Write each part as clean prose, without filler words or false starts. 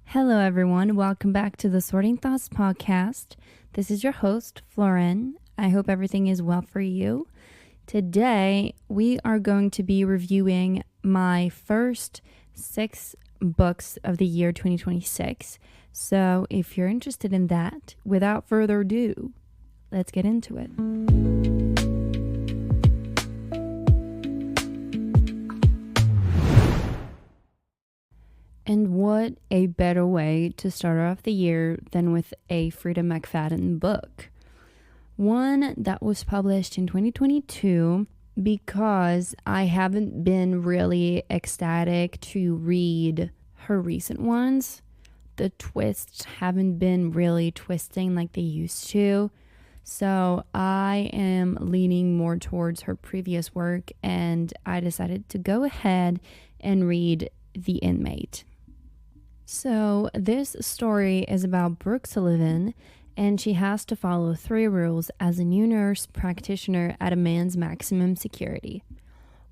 Hello, everyone. Welcome back to the Sorting Thoughts podcast. This is your host, Floren. I hope everything is well for you. Today, we are going to be reviewing my first 6 books of the year 2026. So, if you're interested in that, without further ado, let's get into it. And what a better way to start off the year than with a Frida McFadden book. One that was published in 2022 because I haven't been really ecstatic to read her recent ones. The twists haven't been really twisting like they used to. So I am leaning more towards her previous work, and I decided to go ahead and read The Inmate. So this story is about Brooke Sullivan, and she has to follow 3 rules as a new nurse practitioner at a man's maximum security.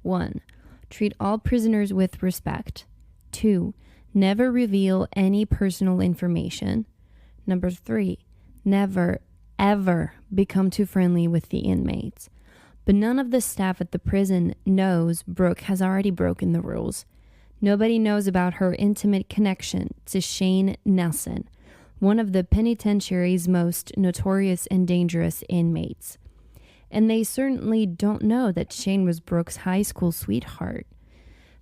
1. Treat all prisoners with respect. 2. Never reveal any personal information. Number 3. Never, ever become too friendly with the inmates. But none of the staff at the prison knows Brooke has already broken the rules. Nobody knows about her intimate connection to Shane Nelson, one of the penitentiary's most notorious and dangerous inmates. And they certainly don't know that Shane was Brooke's high school sweetheart.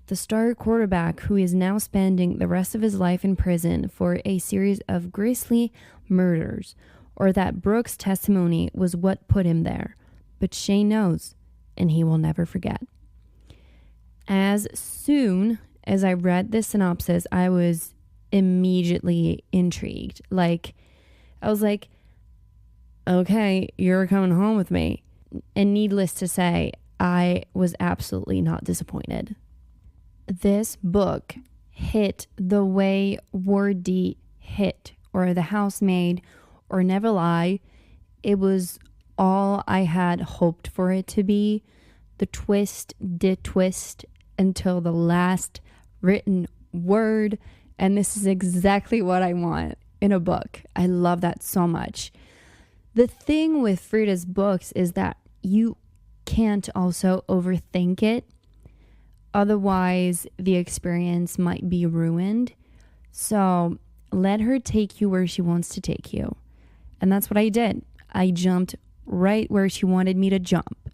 The star quarterback who is now spending the rest of his life in prison for a series of grisly murders, or that Brooke's testimony was what put him there. But Shane knows, and he will never forget. As soon as I read this synopsis, I was immediately intrigued. I was like, okay, you're coming home with me. And needless to say, I was absolutely not disappointed. This book hit the way Wordy hit, or The Housemaid, or Never Lie. It was all I had hoped for it to be. The twist did twist until the last written word, and this is exactly what I want in a book. I love that so much. The thing with Frida's books is that you can't also overthink it, otherwise the experience might be ruined. So let her take you where she wants to take you, and that's what I did. I jumped right where she wanted me to jump.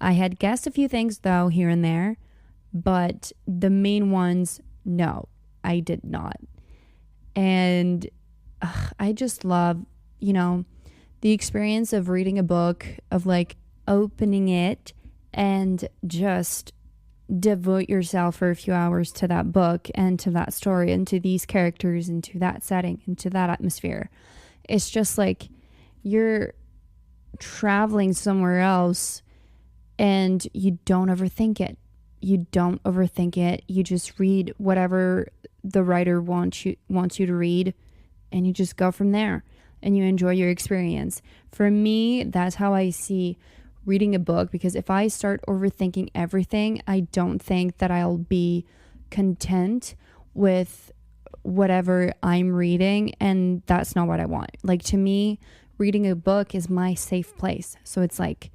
I had guessed a few things though here and there, but the main ones, no, I did not. And I just love, the experience of reading a book, of opening it and just devote yourself for a few hours to that book and to that story and to these characters and to that setting and to that atmosphere. It's just like you're traveling somewhere else and you don't overthink it. You don't overthink it. You just read whatever the writer wants you to read, and you just go from there and you enjoy your experience. For me, that's how I see reading a book, because if I start overthinking everything, I don't think that I'll be content with whatever I'm reading, and that's not what I want. To me, reading a book is my safe place. So it's like,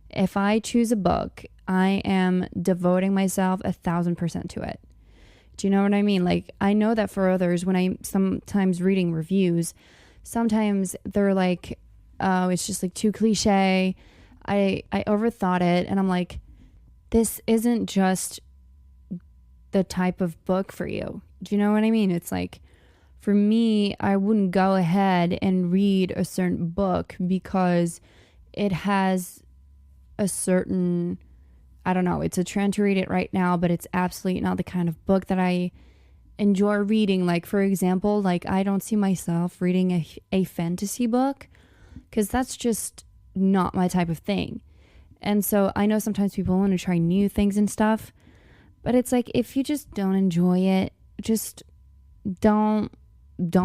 if I choose a book, I am devoting myself 1,000% to it. Do you know what I mean? I know that for others, when I'm sometimes reading reviews, sometimes they're like, oh, it's just too cliche. I overthought it, and I'm like, this isn't just the type of book for you. Do you know what I mean? It's for me, I wouldn't go ahead and read a certain book because it has a certain, I don't know, it's a trend to read it right now, but it's absolutely not the kind of book that I enjoy reading. For example, I don't see myself reading a fantasy book, because that's just not my type of thing. And so I know sometimes people want to try new things and stuff, but it's if you just don't enjoy it, just don't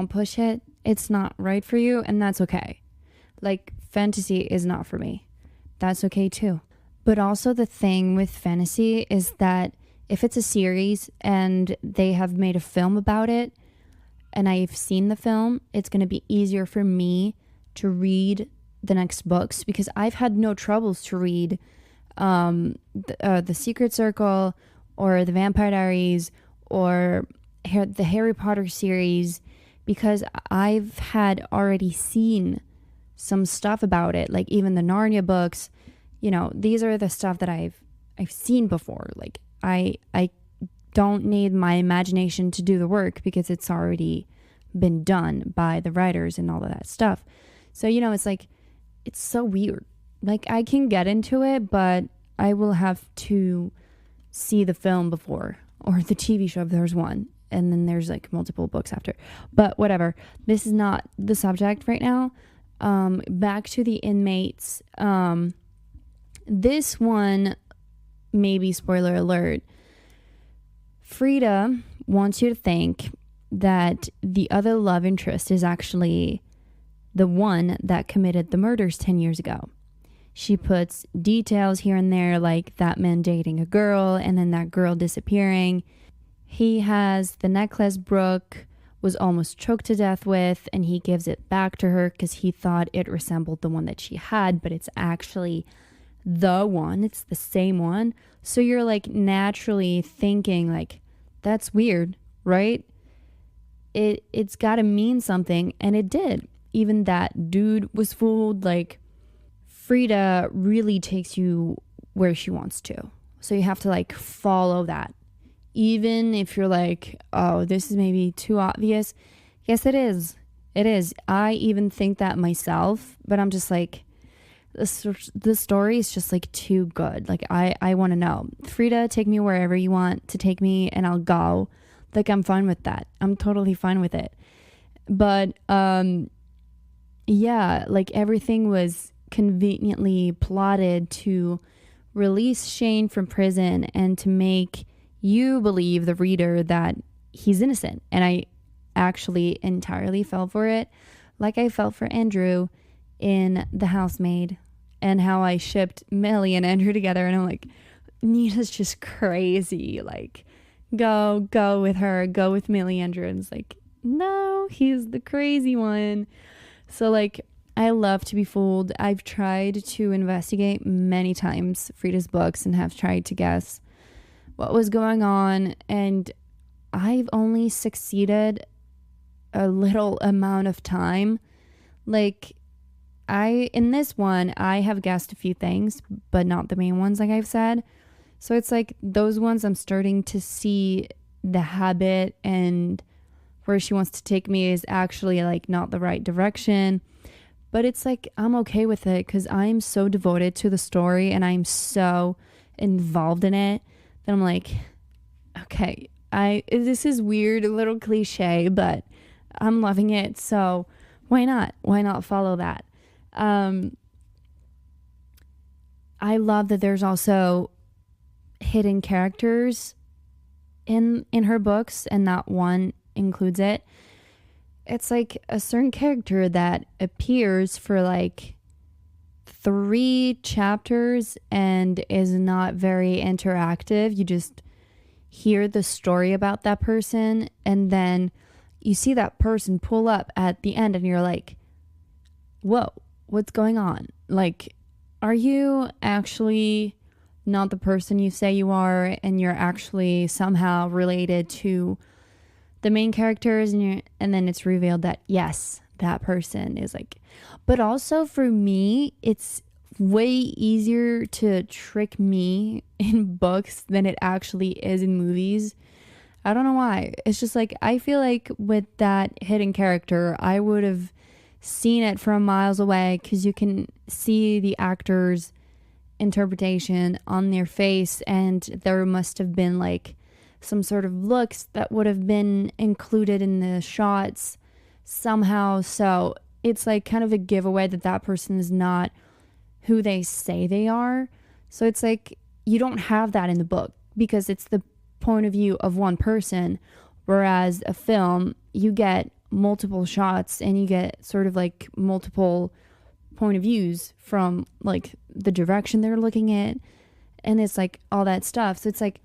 push it. It's not right for you, and that's okay. Fantasy is not for me. That's okay too. But also the thing with fantasy is that if it's a series and they have made a film about it, and I've seen the film, it's going to be easier for me to read the next books, because I've had no troubles to read the Secret Circle or the Vampire Diaries or the Harry Potter series, because I've had already seen some stuff about it. Like even the Narnia books, you know, these are the stuff that I've seen before. Like I don't need my imagination to do the work, because it's already been done by the writers and all of that stuff. So, you know, it's like, it's so weird. Like I can get into it, but I will have to see the film before, or the TV show if there's one. And then there's like multiple books after. But whatever. This is not the subject right now. Back to the Inmates. This one, maybe spoiler alert, Frida wants you to think that the other love interest is actually the one that committed the murders 10 years ago. She puts details here and there, like that man dating a girl and then that girl disappearing. He has the necklace Brooke was almost choked to death with, and he gives it back to her because he thought it resembled the one that she had, but it's actually the one. It's the same one. So you're like naturally thinking like, that's weird, right? It's got to mean something, and it did. Even that dude was fooled. Like Frida really takes you where she wants to. So you have to like follow that. Even if you're like, oh, this is maybe too obvious. Yes, it is. It is. I even think that myself, but I'm just like, the story is just like too good. Like I want to know. Frida, take me wherever you want to take me and I'll go. Like I'm fine with that. I'm totally fine with it. But yeah, like everything was conveniently plotted to release Shane from prison and to make you believe, the reader, that he's innocent. And I actually entirely fell for it, like I felt for Andrew in The Housemaid, and how I shipped Millie and Andrew together. And I'm like, Nina's just crazy. Like, go with her, go with Millie. Andrew. And it's like, no, he's the crazy one. So like, I love to be fooled. I've tried to investigate many times Frida's books and have tried to guess what was going on, and I've only succeeded a little amount of time. Like in this one, I have guessed a few things, but not the main ones, like I've said. So it's like those ones I'm starting to see the habit, and where she wants to take me is actually like not the right direction. But it's like, I'm okay with it because I'm so devoted to the story and I'm so involved in it that I'm like, okay, this is weird, a little cliche, but I'm loving it. So why not? Why not follow that? I love that there's also hidden characters in her books, and that one includes it. It's like a certain character that appears for like 3 chapters and is not very interactive. You just hear the story about that person, and then you see that person pull up at the end and you're like, whoa, what's going on? Like, are you actually not the person you say you are, and you're actually somehow related to the main characters, and then it's revealed that yes, that person is like. But also for me, it's way easier to trick me in books than it actually is in movies. I don't know why. It's just like, I feel like with that hidden character, I would have seen it from miles away, because you can see the actor's interpretation on their face, and there must have been like some sort of looks that would have been included in the shots somehow. So it's like kind of a giveaway that that person is not who they say they are. So it's like, you don't have that in the book because it's the point of view of one person, whereas a film, you get multiple shots and you get sort of like multiple point of views from like the direction they're looking at, and it's like all that stuff. So it's like,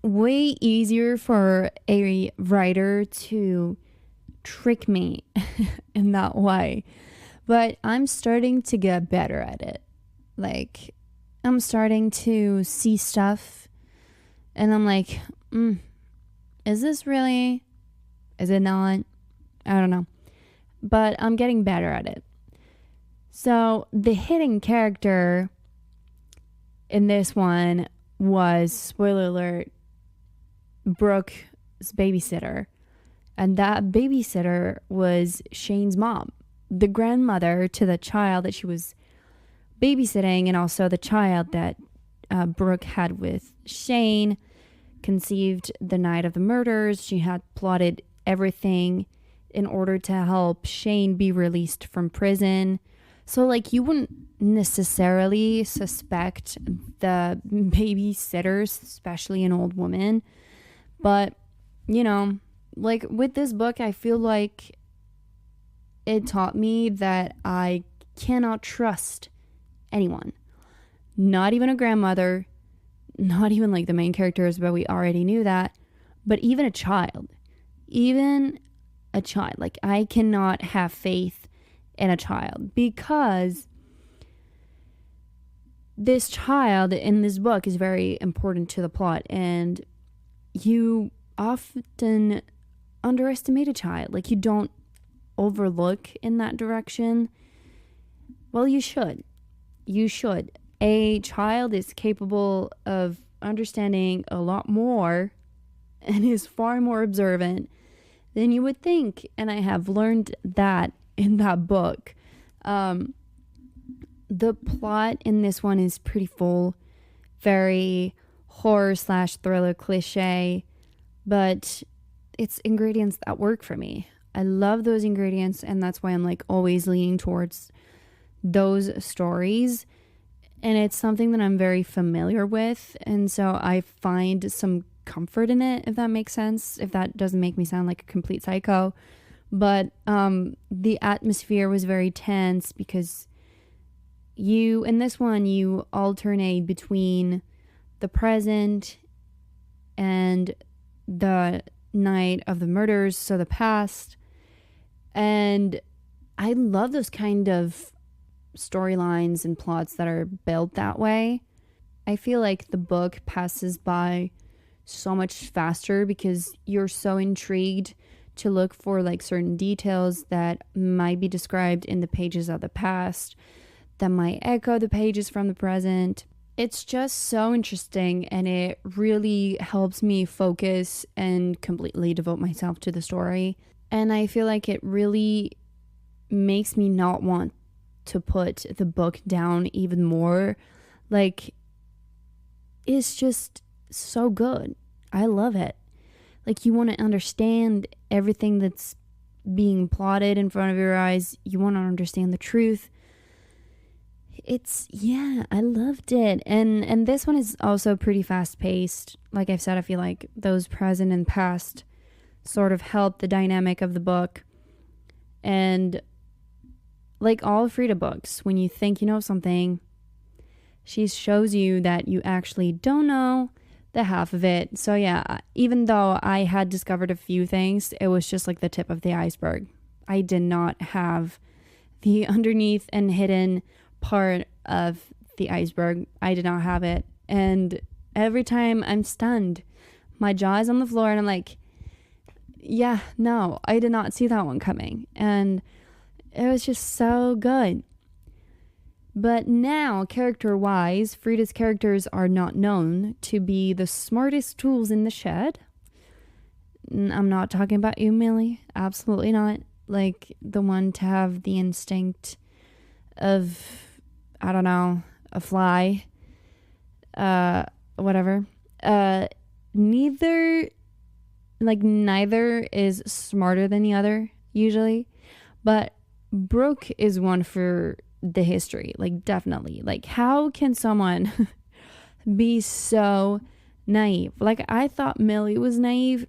way easier for a writer to trick me in that way. But I'm starting to get better at it. Like, I'm starting to see stuff and I'm like, is this really? Is it not? I don't know. But I'm getting better at it. So the hidden character in this one was, spoiler alert, Brooke's babysitter. And that babysitter was Shane's mom, the grandmother to the child that she was babysitting, and also the child that Brooke had with Shane, conceived the night of the murders. She had plotted everything in order to help Shane be released from prison. So, like, you wouldn't necessarily suspect the babysitters, especially an old woman. But, you know, like, with this book, I feel like it taught me that I cannot trust anyone. Not even a grandmother, not even, like, the main characters, but we already knew that. But even a child. Even a child. Like, I cannot have faith in a child, because this child in this book is very important to the plot, and you often underestimate a child. Like, you don't overlook in that direction. Well, you should. You should. A child is capable of understanding a lot more and is far more observant than you would think. And I have learned that in that book. The plot in this one is pretty full, very horror/thriller cliche, but it's ingredients that work for me. I love those ingredients, and that's why I'm like always leaning towards those stories. And it's something that I'm very familiar with, and so I find some comfort in it, if that makes sense, if that doesn't make me sound like a complete psycho. But the atmosphere was very tense, because in this one, you alternate between the present and the night of the murders, so the past. And I love those kind of storylines and plots that are built that way. I feel like the book passes by so much faster because you're so intrigued to look for like certain details that might be described in the pages of the past that might echo the pages from the present. It's just so interesting, and it really helps me focus and completely devote myself to the story. And I feel like it really makes me not want to put the book down even more. Like, it's just so good. I love it. Like, you want to understand everything that's being plotted in front of your eyes. You want to understand the truth. I loved it. And this one is also pretty fast paced. Like I've said, I feel like those present and past sort of help the dynamic of the book. And like all Frida books, when you think you know something, she shows you that you actually don't know the half of it. So yeah, even though I had discovered a few things, it was just like the tip of the iceberg. I did not have the underneath and hidden part of the iceberg. I did not have it. And every time I'm stunned, my jaw is on the floor and I'm like, yeah, no, I did not see that one coming. And it was just so good. But now, character-wise, Frida's characters are not known to be the smartest tools in the shed. I'm not talking about you, Millie. Absolutely not. Like, the one to have the instinct of, I don't know, a fly. Whatever. Neither is smarter than the other, usually. But Brooke is one for the history, like, definitely. Like, how can someone be so naive. Like, I thought Millie was naive.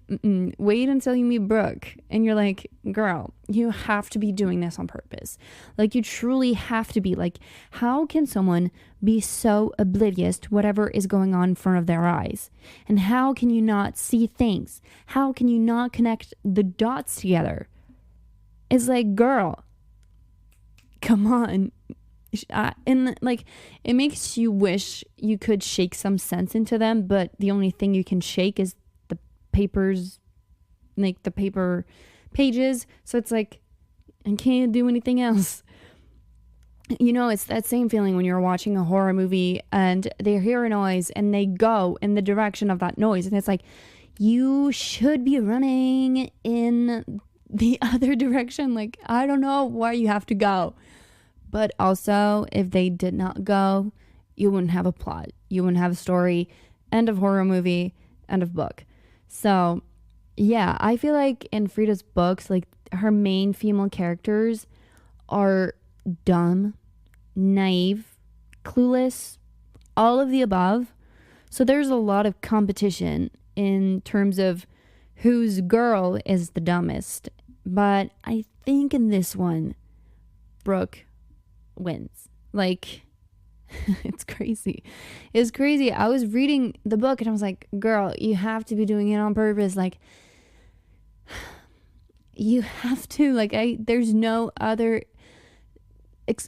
Wait until you meet Brooke and you're like, girl, you have to be doing this on purpose. Like, you truly have to be. Like, how can someone be so oblivious to whatever is going on in front of their eyes? And how can you not see things? How can you not connect the dots together? It's like, girl, come on. And like, it makes you wish you could shake some sense into them, but the only thing you can shake is the papers, like the paper pages. So it's like, I can't do anything else. You know, it's that same feeling when you're watching a horror movie and they hear a noise and they go in the direction of that noise, and it's like, you should be running in the other direction. Like, I don't know why you have to go. But also, if they did not go, you wouldn't have a plot. You wouldn't have a story. End of horror movie. End of book. So, yeah, I feel like in Frida's books, like, her main female characters are dumb, naive, clueless, all of the above. So there's a lot of competition in terms of whose girl is the dumbest. But I think in this one, Brooke wins. Like, it's crazy. It's crazy. I was reading the book and I was like, girl, you have to be doing it on purpose. Like, you have to. Like, there's no other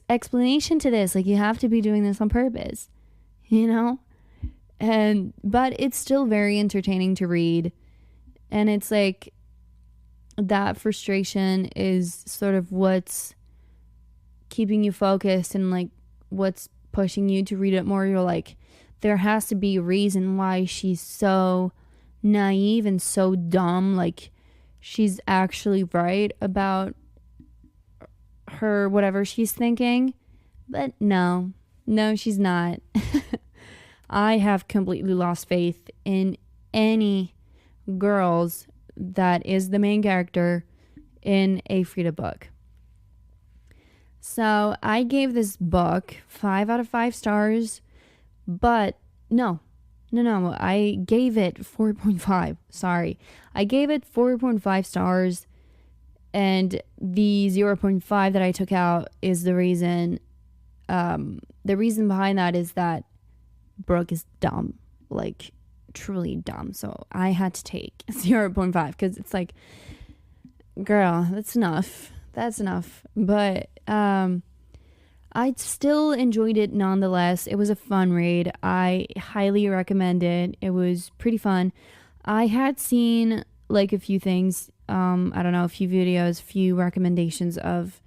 explanation to this. Like, you have to be doing this on purpose, you know? But it's still very entertaining to read. And it's like, that frustration is sort of what's keeping you focused and like what's pushing you to read it more. You're like, there has to be a reason why she's so naive and so dumb. Like, she's actually right about her whatever she's thinking. But no, she's not. I have completely lost faith in any girls that is the main character in a Frida book. So I gave this book 5 out of 5 stars, but no, I gave it 4.5. Sorry. I gave it 4.5 stars, and the 0.5 that I took out is the reason. The reason behind that is that Brooke is dumb, like truly dumb. So I had to take 0.5 because it's like, girl, that's enough. But I still enjoyed it nonetheless. It was a fun read. I highly recommend it. It was pretty fun. I had seen like a few things, I don't know, a few videos, few recommendations of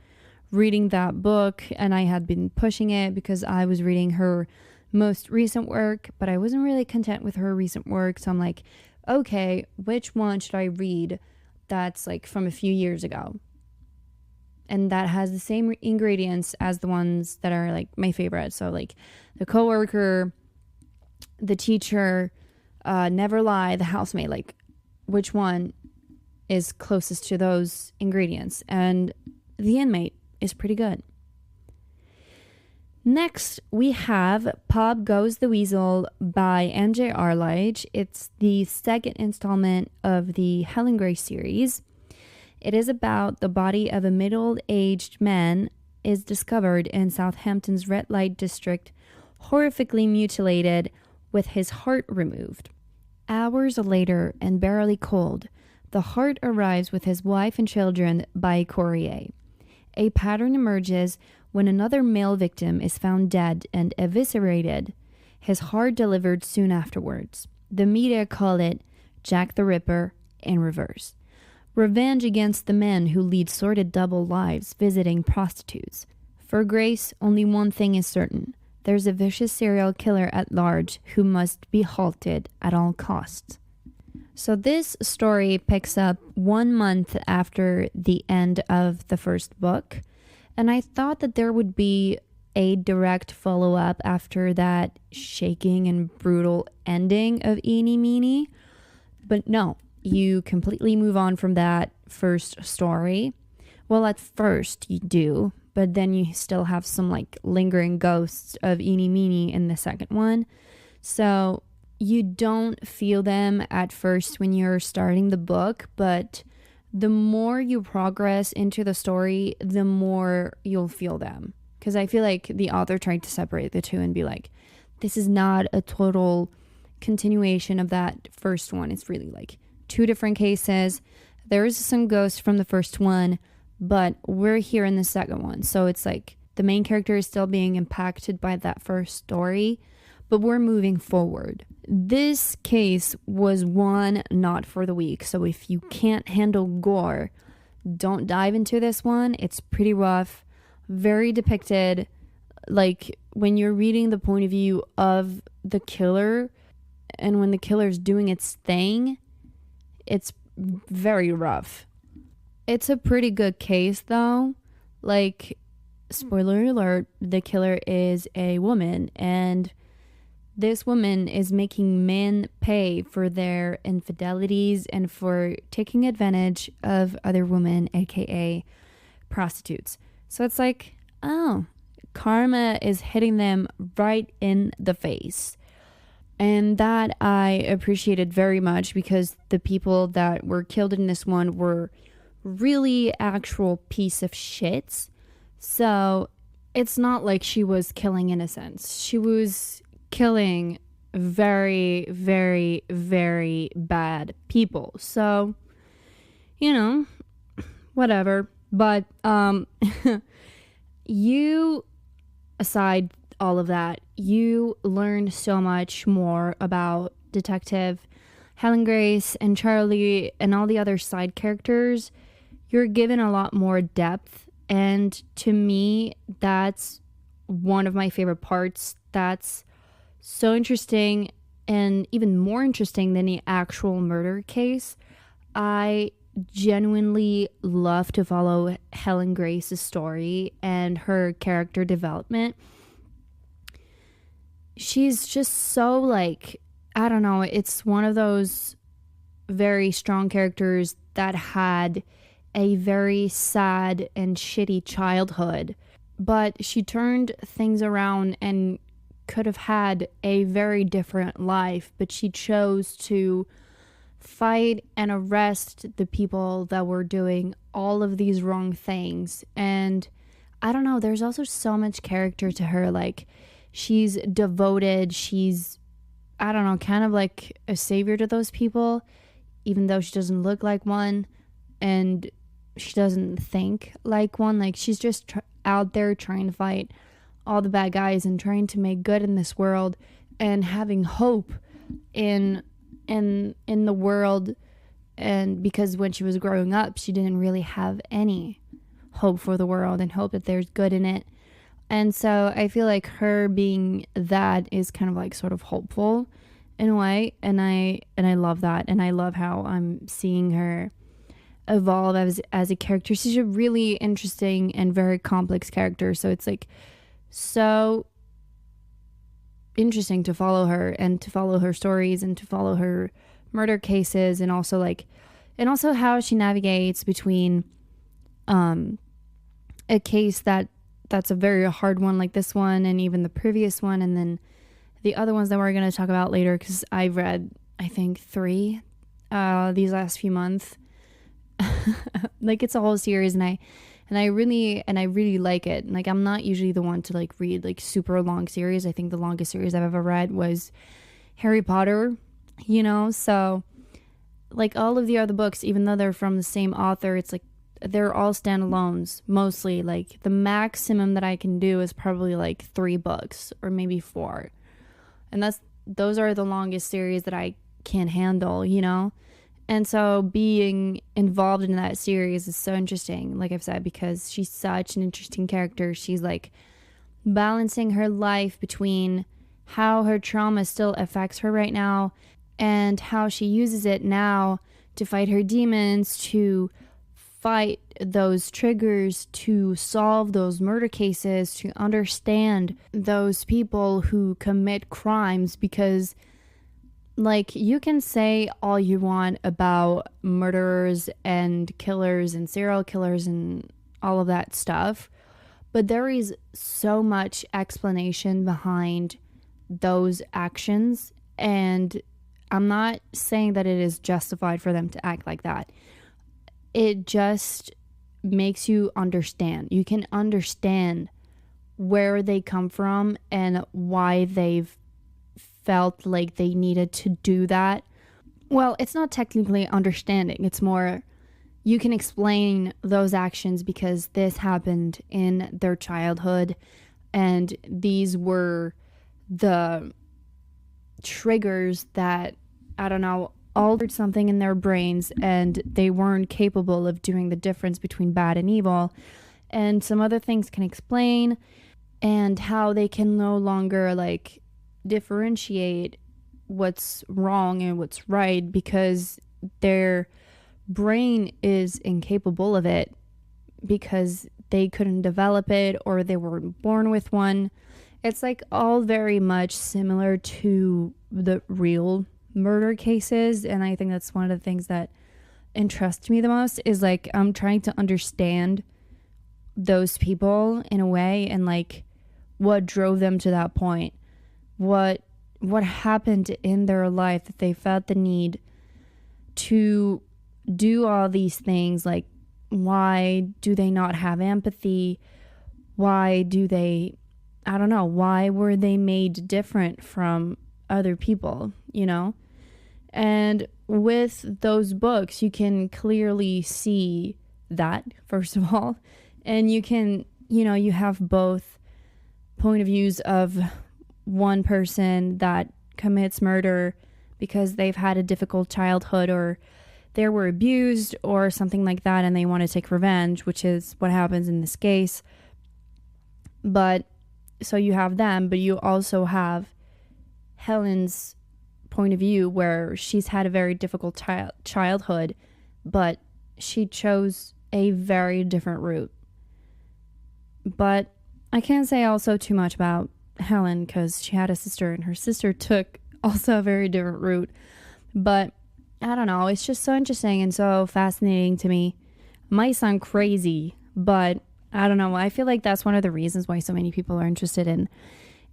reading that book, and I had been pushing it because I was reading her most recent work, but I wasn't really content with her recent work. So I'm like, okay, which one should I read that's like from a few years ago? And that has the same ingredients as the ones that are like my favorite. So like The Coworker, The Teacher, Never Lie, The Housemaid. Like, which one is closest to those ingredients? And The Inmate is pretty good. Next, we have Pop Goes the Weasel by MJ Arledge. It's the second installment of the Helen Grace series. It is about the body of a middle-aged man is discovered in Southampton's red light district, horrifically mutilated with his heart removed. Hours later, and barely cold, the heart arrives with his wife and children by courier. A pattern emerges when another male victim is found dead and eviscerated, his heart delivered soon afterwards. The media call it Jack the Ripper in reverse. Revenge against the men who lead sordid double lives visiting prostitutes. For Grace, only one thing is certain. There's a vicious serial killer at large who must be halted at all costs. So this story picks up 1 month after the end of the first book. And I thought that there would be a direct follow-up after that shaking and brutal ending of Eenie Meenie. But no. You completely move on from that first story. Well, at first you do, but then you still have some like lingering ghosts of Eenie Meenie in the second one. So you don't feel them at first when you're starting the book, but the more you progress into the story, the more you'll feel them. Because I feel like the author tried to separate the two and be like, this is not a total continuation of that first one. It's really like two different cases. There is some ghosts from the first one, but we're here in the second one. So it's like the main character is still being impacted by that first story, but we're moving forward. This case was one not for the weak. So if you can't handle gore, don't dive into this one. It's pretty rough, very depicted. Like when you're reading the point of view of the killer and when the killer's doing its thing, it's very rough. It's a pretty good case though. Like, spoiler alert, the killer is a woman, and this woman is making men pay for their infidelities and for taking advantage of other women, aka prostitutes. So it's like, oh, karma is hitting them right in the face. And that I appreciated very much, because the people that were killed in this one were really actual piece of shits. So it's not like she was killing innocents. She was killing very, very, very bad people. So, you know, whatever. But you, aside all of that, you learn so much more about Detective Helen Grace and Charlie and all the other side characters. You're given a lot more depth, and to me, that's one of my favorite parts. That's so interesting, and even more interesting than the actual murder case. I genuinely love to follow Helen Grace's story and her character development. She's just so, like, I don't know, it's one of those very strong characters that had a very sad and shitty childhood, but she turned things around and could have had a very different life, but she chose to fight and arrest the people that were doing all of these wrong things. And I don't know, there's also so much character to her. Like, she's devoted, she's, I don't know, kind of like a savior to those people, even though she doesn't look like one and she doesn't think like one. Like, she's just out there trying to fight all the bad guys and trying to make good in this world and having hope in the world. And because when she was growing up, she didn't really have any hope for the world and hope that there's good in it. And so I feel like her being that is kind of like sort of hopeful in a way, and I love that, and I love how I'm seeing her evolve as a character. She's a really interesting and very complex character, so it's like so interesting to follow her and to follow her stories and to follow her murder cases, and also how she navigates between a case that's a very hard one like this one and even the previous one, and then the other ones that we're going to talk about later, because I've read, I think, 3 these last few months. Like, it's a whole series, and I really like it. Like, I'm not usually the one to like read like super long series. I think the longest series I've ever read was Harry Potter, you know. So like all of the other books, even though they're from the same author, it's like they're all standalones mostly. Like, the maximum that I can do is probably like 3 books or maybe 4, and those are the longest series that I can handle, you know. And so being involved in that series is so interesting, like I've said, because she's such an interesting character. She's like balancing her life between how her trauma still affects her right now and how she uses it now to fight her demons, to fight those triggers, to solve those murder cases, to understand those people who commit crimes. Because, like, you can say all you want about murderers and killers and serial killers and all of that stuff, but there is so much explanation behind those actions And I'm not saying that it is justified for them to act like that. It just makes you understand. You can understand where they come from and why they've felt like they needed to do that. Well, it's not technically understanding. It's more you can explain those actions because this happened in their childhood and these were the triggers that, I don't know, altered something in their brains and they weren't capable of doing the difference between bad and evil. And some other things can explain, and how they can no longer like differentiate what's wrong and what's right because their brain is incapable of it because they couldn't develop it or they weren't born with one. It's like all very much similar to the real murder cases, and I think that's one of the things that interests me the most is like I'm trying to understand those people in a way and like what drove them to that point, what happened in their life that they felt the need to do all these things. Like, why do they not have empathy? Why do they, I don't know, why were they made different from other people, you know? And with those books, you can clearly see that, first of all. And you can, you know, you have both point of views of one person that commits murder because they've had a difficult childhood or they were abused or something like that and they want to take revenge, which is what happens in this case. But so you have them, but you also have Helen's point of view where she's had a very difficult childhood, but she chose a very different route. But I can't say also too much about Helen because she had a sister and her sister took also a very different route. But I don't know, it's just so interesting and so fascinating to me. Might sound crazy, but I don't know. I feel like that's one of the reasons why so many people are interested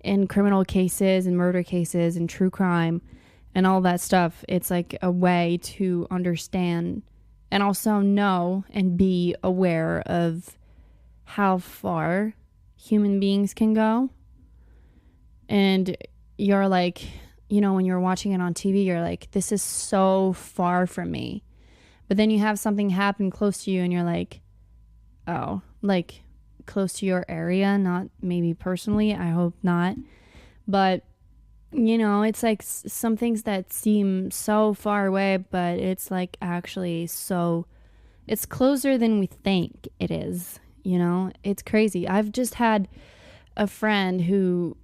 in criminal cases and murder cases and true crime and all that stuff. It's like a way to understand and also know and be aware of how far human beings can go. And you're like, you know, when you're watching it on TV, you're like, this is so far from me. But then you have something happen close to you and you're like, oh, like close to your area, not maybe personally. I hope not. But, you know, it's like some things that seem so far away, but it's like actually so, it's closer than we think it is. You know, it's crazy. I've just had a friend who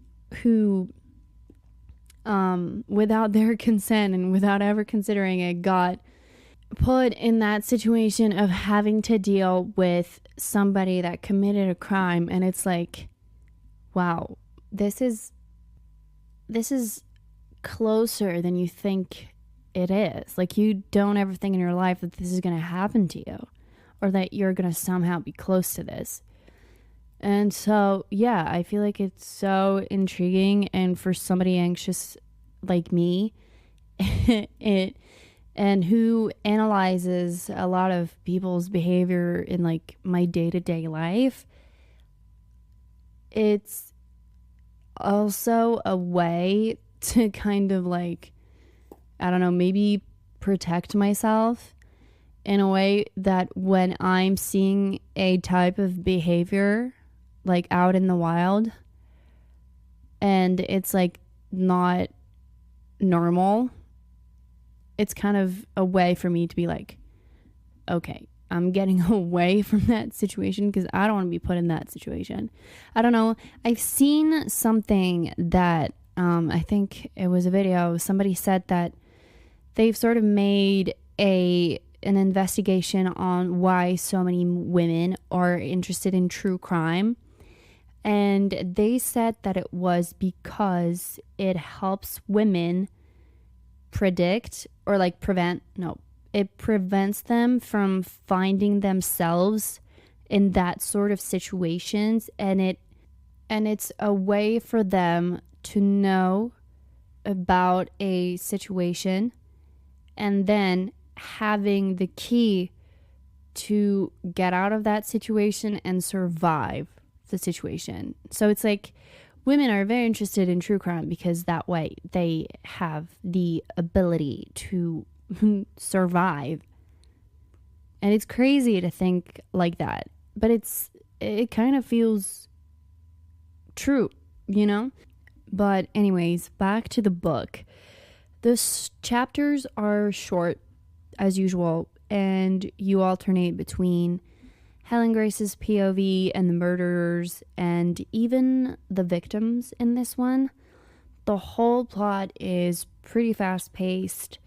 without their consent and without ever considering it, got put in that situation of having to deal with somebody that committed a crime. And it's like, wow, this is closer than you think it is. Like, you don't ever think in your life that this is going to happen to you or that you're going to somehow be close to this. And so, yeah, I feel like it's so intriguing. And for somebody anxious like me, and who analyzes a lot of people's behavior in like my day-to-day life, it's also a way to kind of like, I don't know, maybe protect myself in a way that when I'm seeing a type of behavior like out in the wild and it's like not normal, it's kind of a way for me to be like, okay, I'm getting away from that situation because I don't want to be put in that situation. I don't know. I've seen something that I think it was a video. Somebody said that they've sort of made an investigation on why so many women are interested in true crime. And they said that it was because it helps women predict or like it prevents them from finding themselves in that sort of situations, and it's a way for them to know about a situation and then having the key to get out of that situation and survive the situation. So it's like women are very interested in true crime because that way they have the ability to survive. And it's crazy to think like that, but it kind of feels true, you know? But anyways, back to the book. The chapters are short as usual, and you alternate between Helen Grace's POV and the murderers and even the victims in this one. The whole plot is pretty fast paced.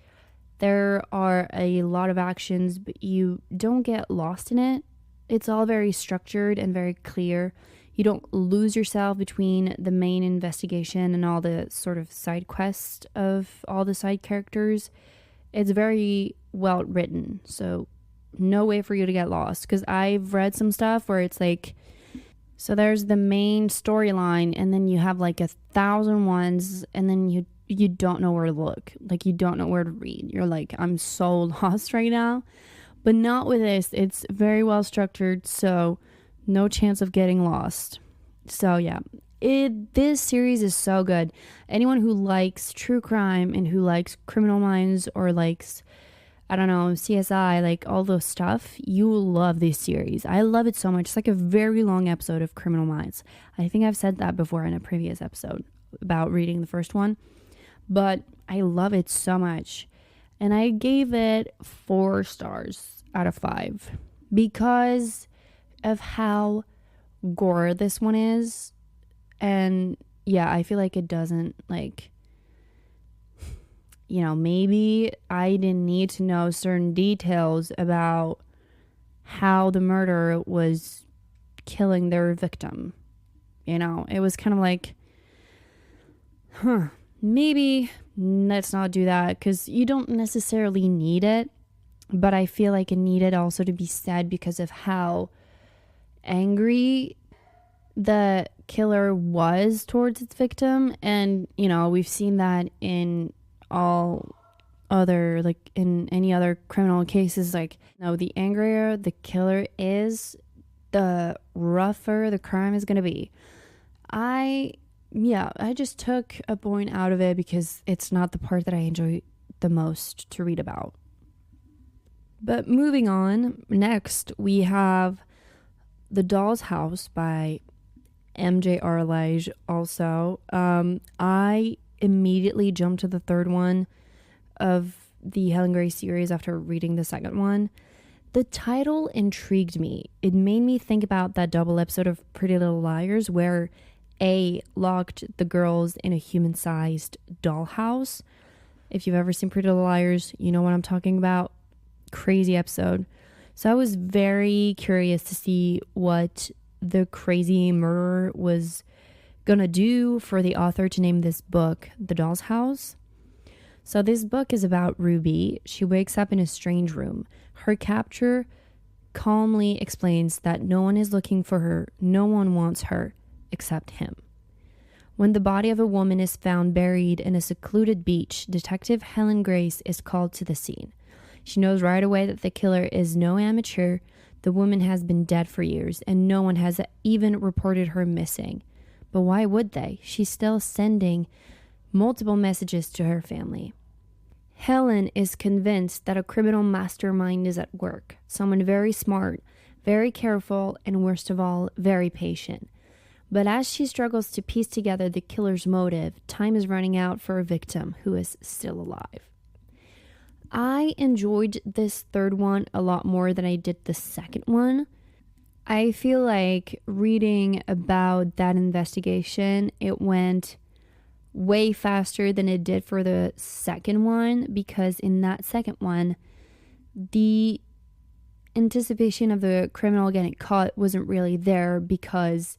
There are a lot of actions, but you don't get lost in it. It's all very structured and very clear. You don't lose yourself between the main investigation and all the sort of side quests of all the side characters. It's very well written, so no way for you to get lost. Because I've read some stuff where it's like, so there's the main storyline, and then you have like 1,000 ones, and then you don't know where to look. Like, you don't know where to read. You're like, I'm so lost right now. But not with this. It's very well structured, so no chance of getting lost. So yeah, this series is so good. Anyone who likes true crime and who likes Criminal Minds or likes, I don't know, CSI, like all those stuff, you will love this series. I love it so much. It's like a very long episode of Criminal Minds. I think I've said that before in a previous episode about reading the first one, but I love it so much. And I gave it 4 stars out of 5 because of how gore this one is. And yeah, I feel like it doesn't, like, you know, maybe I didn't need to know certain details about how the murderer was killing their victim. You know, it was kind of like, maybe let's not do that, because you don't necessarily need it. But I feel like it needed also to be said because of how angry the killer was towards its victim. And, you know, we've seen that in all other, like in any other criminal cases. Like, no, the angrier the killer is, the rougher the crime is going to be. I just took a point out of it because it's not the part that I enjoy the most to read about. But moving on, next we have The Doll's House by MJ Arledge also. I immediately jumped to the third one of the Helen Grace series after reading the second one. The title intrigued me. It made me think about that double episode of Pretty Little Liars where A locked the girls in a human-sized dollhouse. If you've ever seen Pretty Little Liars, you know what I'm talking about. Crazy episode. So I was very curious to see what the crazy murderer was gonna do for the author to name this book The Doll's House. So this book is about Ruby. She wakes up in a strange room. Her captor calmly explains that no one is looking for her, no one wants her except him. When the body of a woman is found buried in a secluded beach, Detective Helen Grace is called to the scene. She knows right away that the killer is no amateur. The woman has been dead for years, and no one has even reported her missing. But why would they? She's still sending multiple messages to her family. Helen is convinced that a criminal mastermind is at work. Someone very smart, very careful, and worst of all, very patient. But as she struggles to piece together the killer's motive, time is running out for a victim who is still alive. I enjoyed this third one a lot more than I did the second one. I feel like reading about that investigation, it went way faster than it did for the second one, because in that second one, the anticipation of the criminal getting caught wasn't really there, because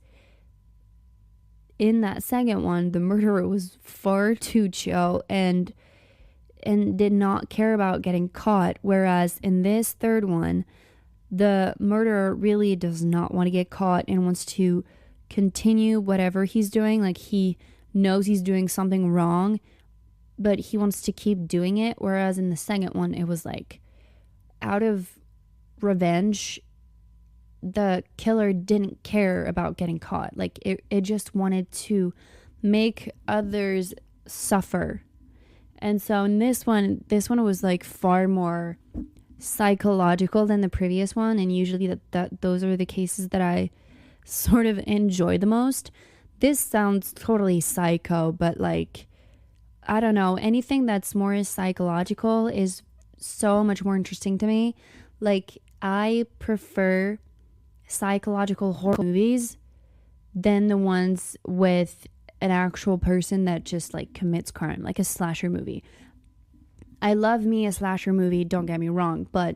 in that second one, the murderer was far too chill and did not care about getting caught. Whereas in this third one, the murderer really does not want to get caught and wants to continue whatever he's doing. Like, he knows he's doing something wrong, but he wants to keep doing it. Whereas in the second one, it was like out of revenge. The killer didn't care about getting caught. Like it just wanted to make others suffer. And so in this one was like far more psychological than the previous one. And usually that those are the cases that I sort of enjoy the most. This sounds totally psycho, but like, I don't know, anything that's more psychological is so much more interesting to me. Like, I prefer psychological horror movies than the ones with an actual person that just like commits crime, like a slasher movie. I love me a slasher movie, don't get me wrong, but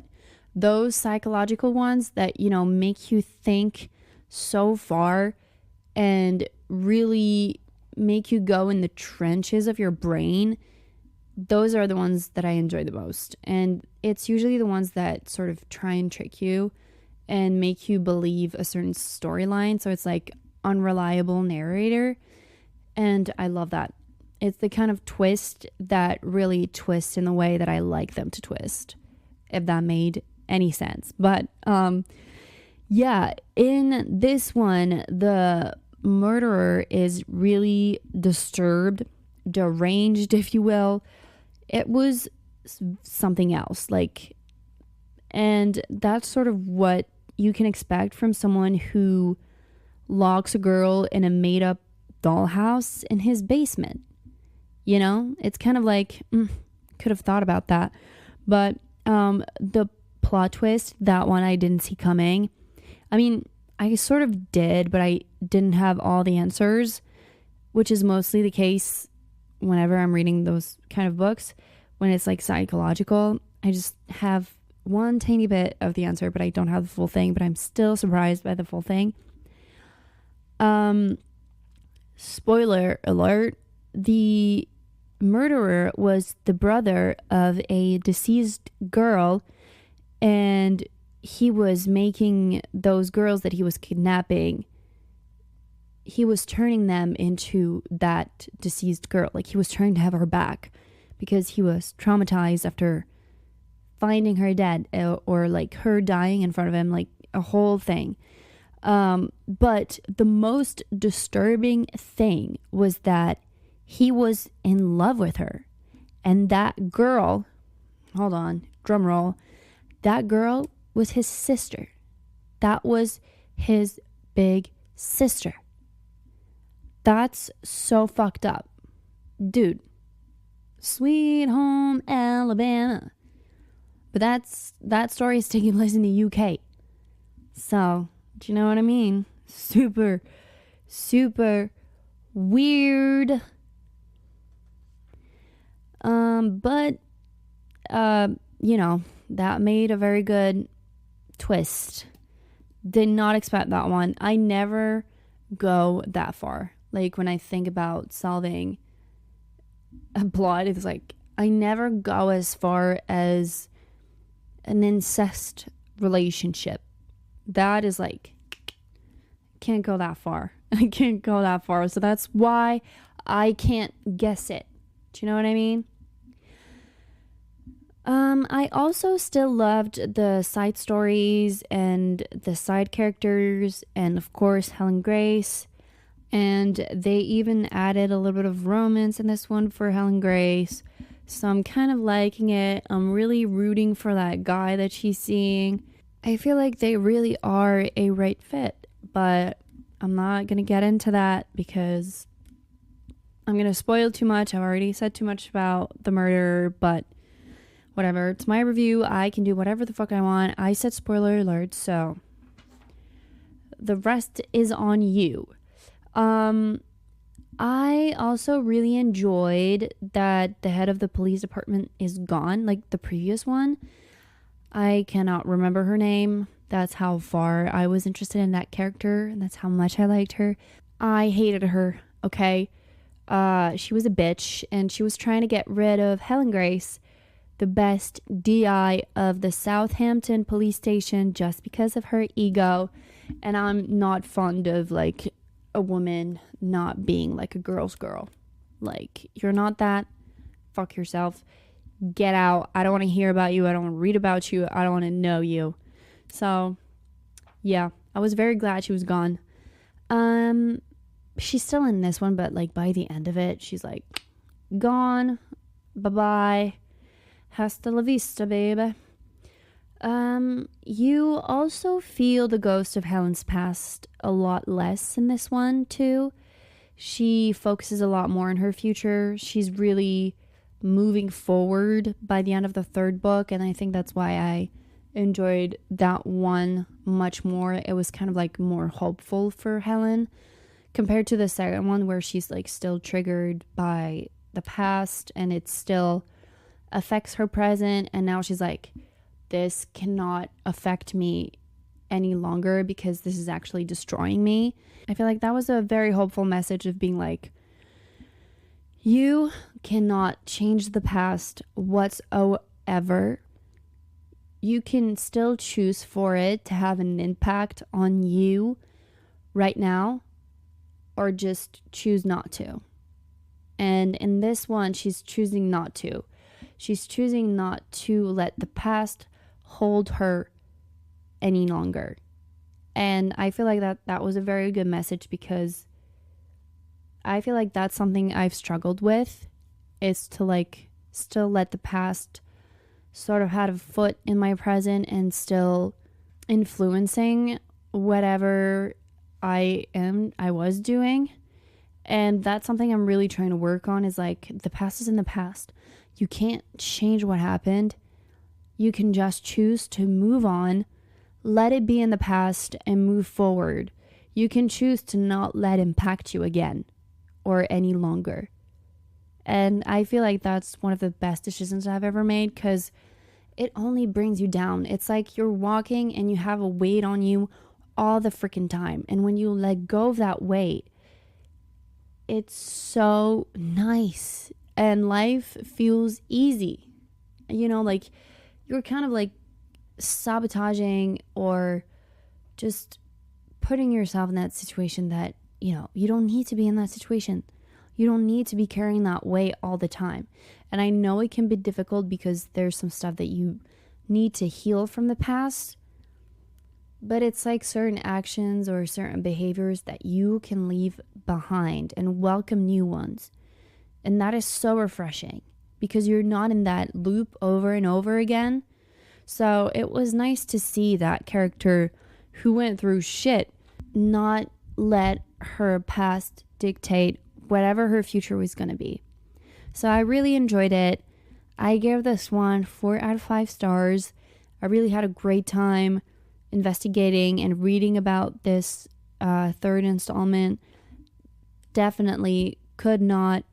those psychological ones that, you know, make you think so far and really make you go in the trenches of your brain, those are the ones that I enjoy the most. And it's usually the ones that sort of try and trick you and make you believe a certain storyline. So it's like unreliable narrator. And I love that. It's the kind of twist that really twists in the way that I like them to twist, if that made any sense. But yeah, in this one, the murderer is really disturbed, deranged, if you will. It was something else, like, and that's sort of what you can expect from someone who locks a girl in a made-up dollhouse in his basement. You know, it's kind of like, could have thought about that. But the plot twist, that one I didn't see coming. I mean, I sort of did, but I didn't have all the answers, which is mostly the case whenever I'm reading those kind of books. When it's like psychological, I just have one tiny bit of the answer, but I don't have the full thing. But I'm still surprised by the full thing. Spoiler alert, the murderer was the brother of a deceased girl, and he was making those girls that he was kidnapping, he was turning them into that deceased girl. Like, he was trying to have her back because he was traumatized after finding her dead, or like her dying in front of him, like a whole thing. But the most disturbing thing was that he was in love with her. And that girl, hold on, drum roll, that girl was his sister. That was his big sister. That's so fucked up. Dude, Sweet Home Alabama. But that story is taking place in the UK. So, do you know what I mean? Super, super weird. But you know, that made a very good twist. Did not expect that one. I never go that far. Like, when I think about solving a plot, it's like I never go as far as an incest relationship. That is like, can't go that far. I can't go that far. So that's why I can't guess it. Do you know what I mean? I also still loved the side stories and the side characters, and of course Helen Grace. And they even added a little bit of romance in this one for Helen Grace. So I'm kind of liking it. I'm really rooting for that guy that she's seeing. I feel like they really are a right fit, but I'm not going to get into that because I'm going to spoil too much. I've already said too much about the murder, but whatever. It's my review. I can do whatever the fuck I want. I said spoiler alert, so the rest is on you. I also really enjoyed that the head of the police department is gone, like the previous one. I cannot remember her name. That's how far I was interested in that character, and that's how much I liked her. I hated her, okay? She was a bitch, and she was trying to get rid of Helen Grace, the best DI of the Southampton police station, just because of her ego. And I'm not fond of, like, a woman not being like a girl's girl. Like, you're not that, fuck yourself. Get out. I don't want to hear about you. I don't want to read about you. I don't want to know you. So, yeah, I was very glad she was gone. She's still in this one, but like by the end of it, she's like, gone. Bye-bye. Hasta la vista, baby. You also feel the ghost of Helen's past a lot less in this one, too. She focuses a lot more on her future. She's really moving forward by the end of the third book, and I think that's why I enjoyed that one much more. It was kind of like more hopeful for Helen compared to the second one, where she's like still triggered by the past and it still affects her present, and now she's like, this cannot affect me any longer because this is actually destroying me. I feel like that was a very hopeful message of being like, you cannot change the past whatsoever. You can still choose for it to have an impact on you right now, or just choose not to. And in this one, she's choosing not to. She's choosing not to let the past hold her any longer. And I feel like that was a very good message, because I feel like that's something I've struggled with, is to like still let the past sort of have a foot in my present and still influencing whatever I was doing. And that's something I'm really trying to work on, is like, the past is in the past. You can't change what happened. You can just choose to move on, let it be in the past, and move forward. You can choose to not let it impact you again or any longer. And I feel like that's one of the best decisions I've ever made, because it only brings you down. It's like you're walking and you have a weight on you all the freaking time. And when you let go of that weight, it's so nice and life feels easy. You know, like you're kind of like sabotaging or just putting yourself in that situation that, you know, you don't need to be in that situation. You don't need to be carrying that weight all the time. And I know it can be difficult because there's some stuff that you need to heal from the past. But it's like certain actions or certain behaviors that you can leave behind and welcome new ones. And that is so refreshing because you're not in that loop over and over again. So it was nice to see that character who went through shit not let her past dictate whatever her future was going to be. So I really enjoyed it. I gave this one 4 out of 5 stars. I really had a great time investigating and reading about this third installment. Definitely could not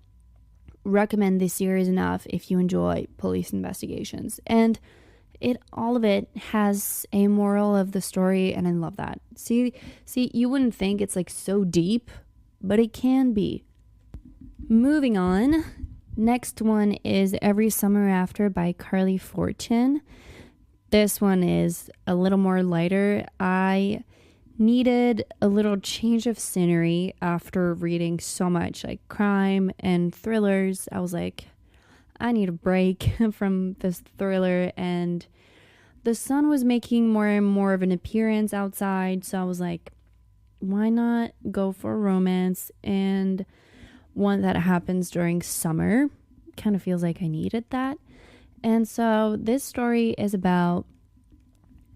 recommend this series enough if you enjoy police investigations. And all of it has a moral of the story, and I love that. See, you wouldn't think it's like so deep, but it can be. Moving on, next one is Every Summer After by Carly Fortune. This one is a little more lighter. I needed a little change of scenery after reading so much like crime and thrillers. I was like, I need a break from this thriller, and the sun was making more and more of an appearance outside, so I was like, why not go for a romance and one that happens during summer? Kind of feels like I needed that. And so this story is about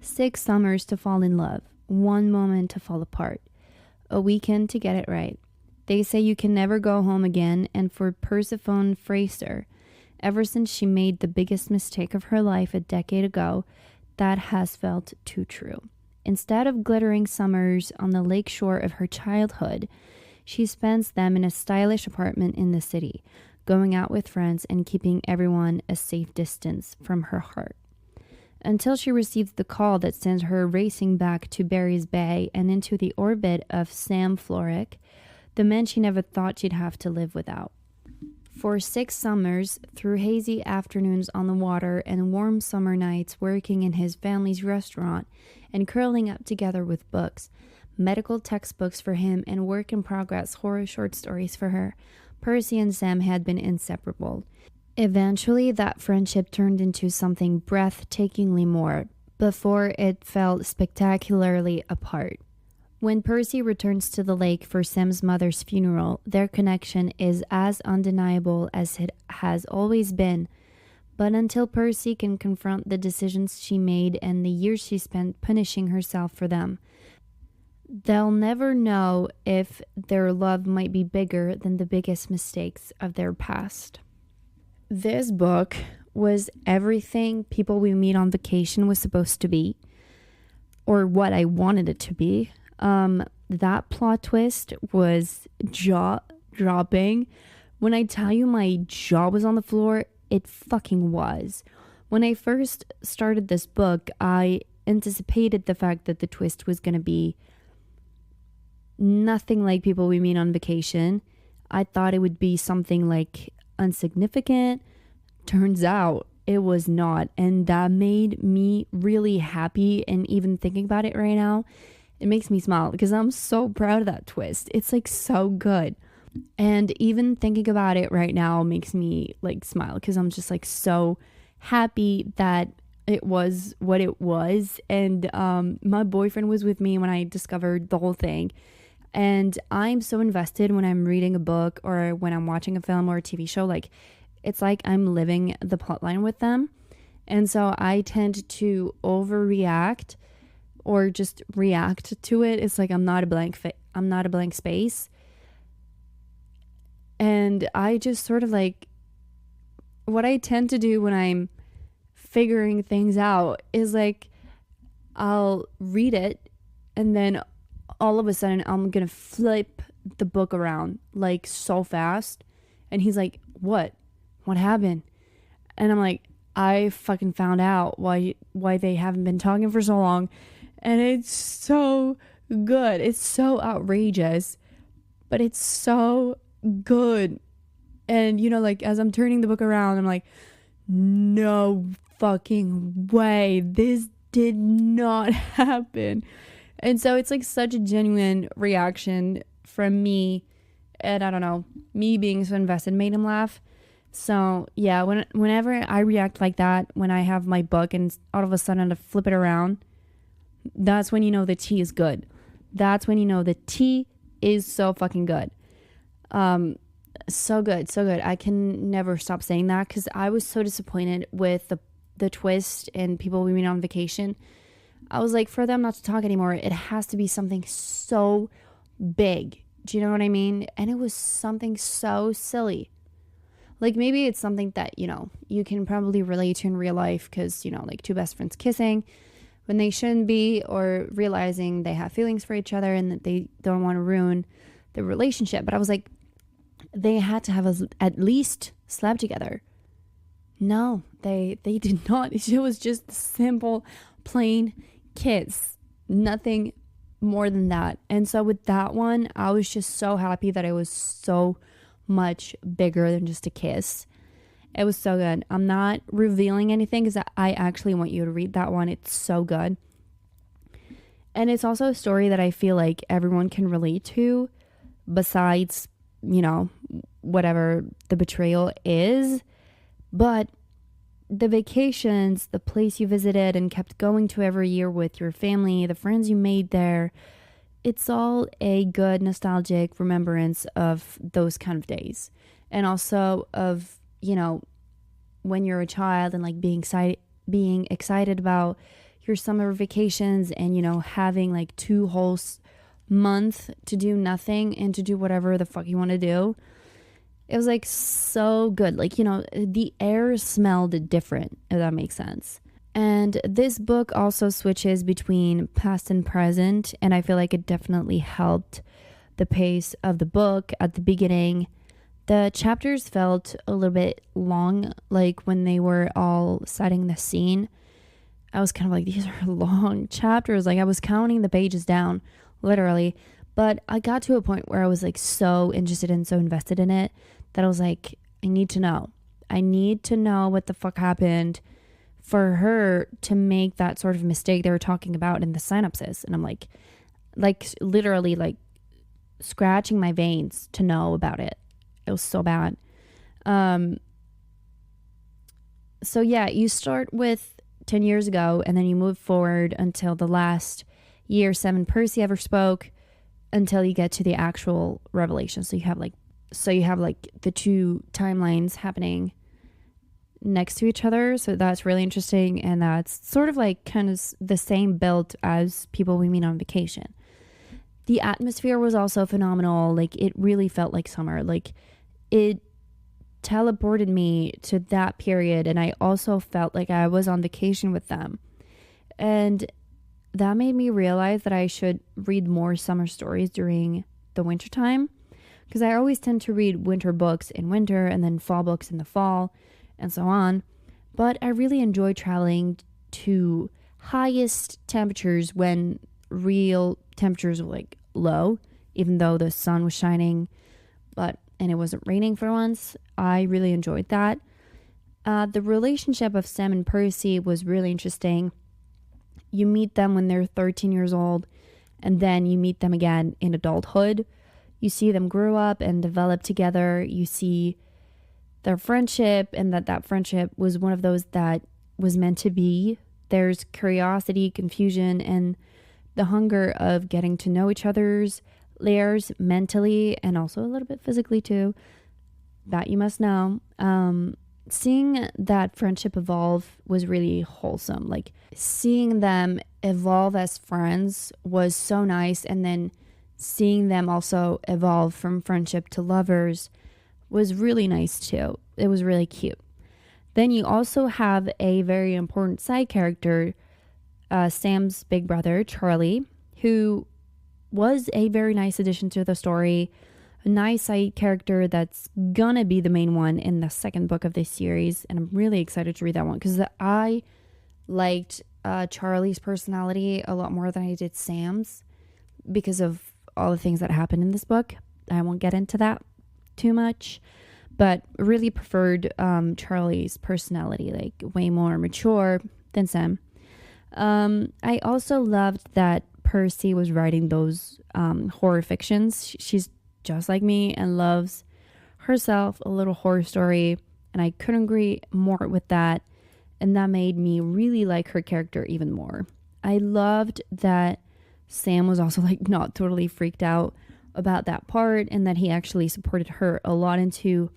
6 summers to fall in love, 1 moment to fall apart, a weekend to get it right. They say you can never go home again, and for Persephone Fraser, ever since she made the biggest mistake of her life a decade ago, that has felt too true. Instead of glittering summers on the lake shore of her childhood, she spends them in a stylish apartment in the city, going out with friends and keeping everyone a safe distance from her heart. Until she receives the call that sends her racing back to Barry's Bay and into the orbit of Sam Florrick, the man she never thought she'd have to live without. For 6 summers, through hazy afternoons on the water and warm summer nights working in his family's restaurant and curling up together with books, medical textbooks for him and work-in-progress horror short stories for her, Percy and Sam had been inseparable. Eventually, that friendship turned into something breathtakingly more before it fell spectacularly apart. When Percy returns to the lake for Sam's mother's funeral, their connection is as undeniable as it has always been. But until Percy can confront the decisions she made and the years she spent punishing herself for them, they'll never know if their love might be bigger than the biggest mistakes of their past. This book was everything People We Meet on Vacation was supposed to be, or what I wanted it to be. That plot twist was jaw-dropping. When I tell you my jaw was on the floor, it fucking was. When I first started this book, I anticipated the fact that the twist was going to be nothing like People We Meet on Vacation. I thought it would be something like insignificant. Turns out it was not, and that made me really happy. And even thinking about it right now, it makes me smile because I'm so proud of that twist. It's like so good. And even thinking about it right now makes me like smile because I'm just like so happy that it was what it was. And my boyfriend was with me when I discovered the whole thing. And I'm so invested when I'm reading a book or when I'm watching a film or a TV show. Like, it's like I'm living the plotline with them. And so I tend to overreact or just react to it. It's like I'm not a blank space. And I just sort of like, what I tend to do when I'm figuring things out is like, I'll read it and then all of a sudden I'm going to flip the book around like so fast. And he's like, what happened? And I'm like, I fucking found out why they haven't been talking for so long. And it's so good. It's so outrageous, but it's so good. And you know, like as I'm turning the book around, I'm like, no fucking way, this did not happen. And so it's like such a genuine reaction from me, and I don't know, me being so invested made him laugh. So yeah, whenever I react like that, when I have my book and all of a sudden I flip it around, that's when you know the tea is good. That's when you know the tea is so fucking good. So good. I can never stop saying that because I was so disappointed with the twist and People We Meet on Vacation. I was like, for them not to talk anymore, it has to be something so big. Do you know what I mean? And it was something so silly. Like maybe it's something that, you know, you can probably relate to in real life because, you know, like two best friends kissing when they shouldn't be, or realizing they have feelings for each other and that they don't want to ruin the relationship. But I was like, they had to have at least slept together. No, they did not. It was just a simple, plain kiss. Nothing more than that. And so with that one, I was just so happy that it was so much bigger than just a kiss. It was so good. I'm not revealing anything because I actually want you to read that one. It's so good. And it's also a story that I feel like everyone can relate to, besides, you know, whatever the betrayal is. But the vacations, the place you visited and kept going to every year with your family, the friends you made there, it's all a good nostalgic remembrance of those kind of days. And also of, you know, when you're a child and like being excited about your summer vacations and, you know, having like 2 whole months to do nothing and to do whatever the fuck you want to do. It was like so good. Like, you know, the air smelled different, if that makes sense. And this book also switches between past and present, and I feel like it definitely helped the pace of the book at the beginning. The chapters felt a little bit long, like when they were all setting the scene. I was kind of like, these are long chapters. Like I was counting the pages down, literally. But I got to a point where I was like so interested and so invested in it that I was like, I need to know. I need to know what the fuck happened for her to make that sort of mistake they were talking about in the synopsis. And I'm like literally like scratching my veins to know about it. It was so bad. So yeah, you start with 10 years ago and then you move forward until the last year Sam and Percy ever spoke, until you get to the actual revelation. So you have like the two timelines happening next to each other. So that's really interesting, and that's sort of like kind of the same build as People We Meet on Vacation. The atmosphere was also phenomenal. Like, it really felt like summer. Like, it teleported me to that period, and I also felt like I was on vacation with them. And that made me realize that I should read more summer stories during the winter time, because I always tend to read winter books in winter and then fall books in the fall and so on. But I really enjoy traveling to highest temperatures when real temperatures were like low, even though the sun was shining, and it wasn't raining for once. I really enjoyed that. The relationship of Sam and Percy was really interesting. You meet them when they're 13 years old, and then you meet them again in adulthood. You see them grow up and develop together. You see their friendship, and that friendship was one of those that was meant to be. There's curiosity, confusion, and the hunger of getting to know each other's layers mentally and also a little bit physically too. That you must know. Seeing that friendship evolve was really wholesome. Like, seeing them evolve as friends was so nice, and then seeing them also evolve from friendship to lovers was really nice too. It was really cute. Then you also have a very important side character, Sam's big brother, Charlie, who was a very nice addition to the story. A nice side character that's gonna be the main one in the second book of this series. And I'm really excited to read that one, because I liked Charlie's personality a lot more than I did Sam's, because of all the things that happened in this book. I won't get into that too much, but really preferred Charlie's personality, like way more mature than Sam. I also loved that Percy was writing those horror fictions. She's just like me and loves herself a little horror story, and I couldn't agree more with that, and that made me really like her character even more. I loved that Sam was also like not totally freaked out about that part, and that he actually supported her a lot into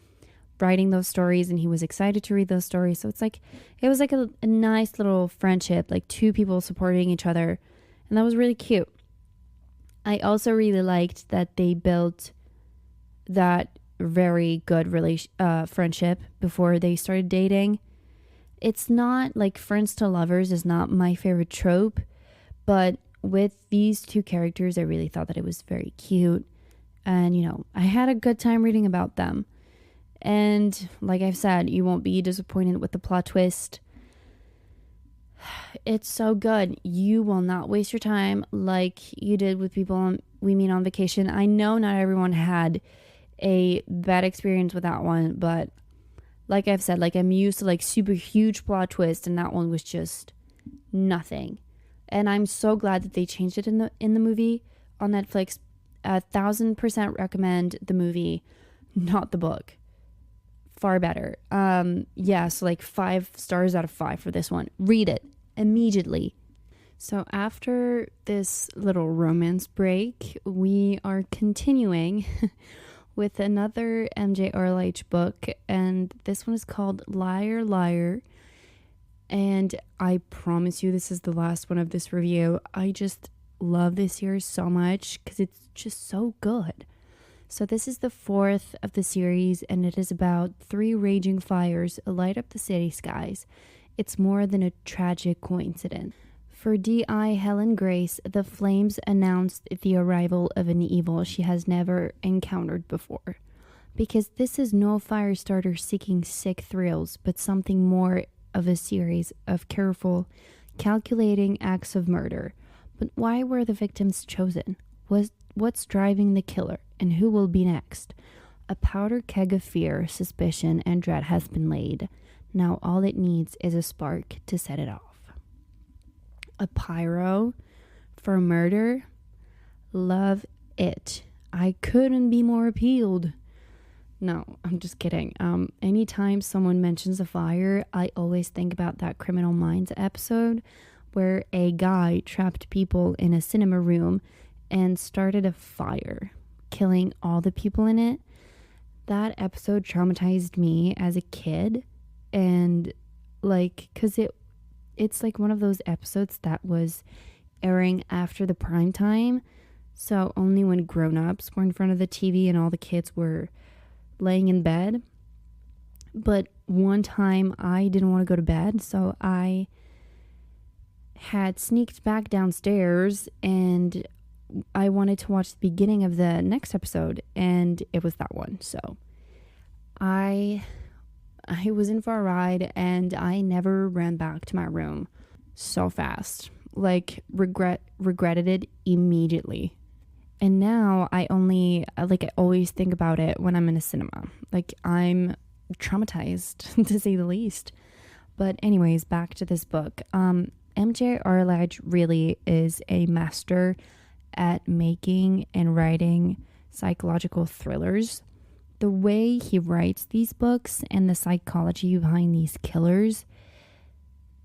writing those stories, and he was excited to read those stories. So it was like a nice little friendship, like two people supporting each other, and that was really cute. I also really liked that they built that very good friendship before they started dating. It's not like friends to lovers is not my favorite trope, but with these two characters, I really thought that it was very cute. And, I had a good time reading about them. And like I've said, you won't be disappointed with the plot twist. It's so good. You will not waste your time like you did with People We Meet on Vacation. I know not everyone had a bad experience with that one, but like I've said, like I'm used to like super huge plot twist, and that one was just nothing. And I'm so glad that they changed it in the movie on Netflix. 1,000% recommend the movie, not the book. Far better. So like 5 stars out of 5 for this one. Read it immediately. So after this little romance break, we are continuing with another MJRLH book, and this one is called Liar Liar. And I promise you this is the last one of this review. I just love this series so much because it's just so good. So this is the 4th of the series, and it is about 3 raging fires light up the city skies. It's more than a tragic coincidence. For D.I. Helen Grace, the flames announced the arrival of an evil she has never encountered before. Because this is no fire starter seeking sick thrills, but something more of a series of careful, calculating acts of murder. But why were the victims chosen? What's driving the killer, and who will be next? A powder keg of fear, suspicion, and dread has been laid. Now all it needs is a spark to set it off. A pyro for murder? Love it. I couldn't be more appealed. No, I'm just kidding. Anytime someone mentions a fire, I always think about that Criminal Minds episode where a guy trapped people in a cinema room and started a fire, killing all the people in it. That episode traumatized me as a kid, and like, cuz it's like one of those episodes that was airing after the prime time, so only when grown-ups were in front of the TV and all the kids were laying in bed. But one time I didn't want to go to bed, so I had sneaked back downstairs and I wanted to watch the beginning of the next episode, and it was that one. So I was in for a ride, and I never ran back to my room so fast. Like, regretted it immediately. And now I always think about it when I'm in a cinema. Like, I'm traumatized, to say the least. But anyways, back to this book. MJ Arledge really is a master at making and writing psychological thrillers. The way he writes these books and the psychology behind these killers,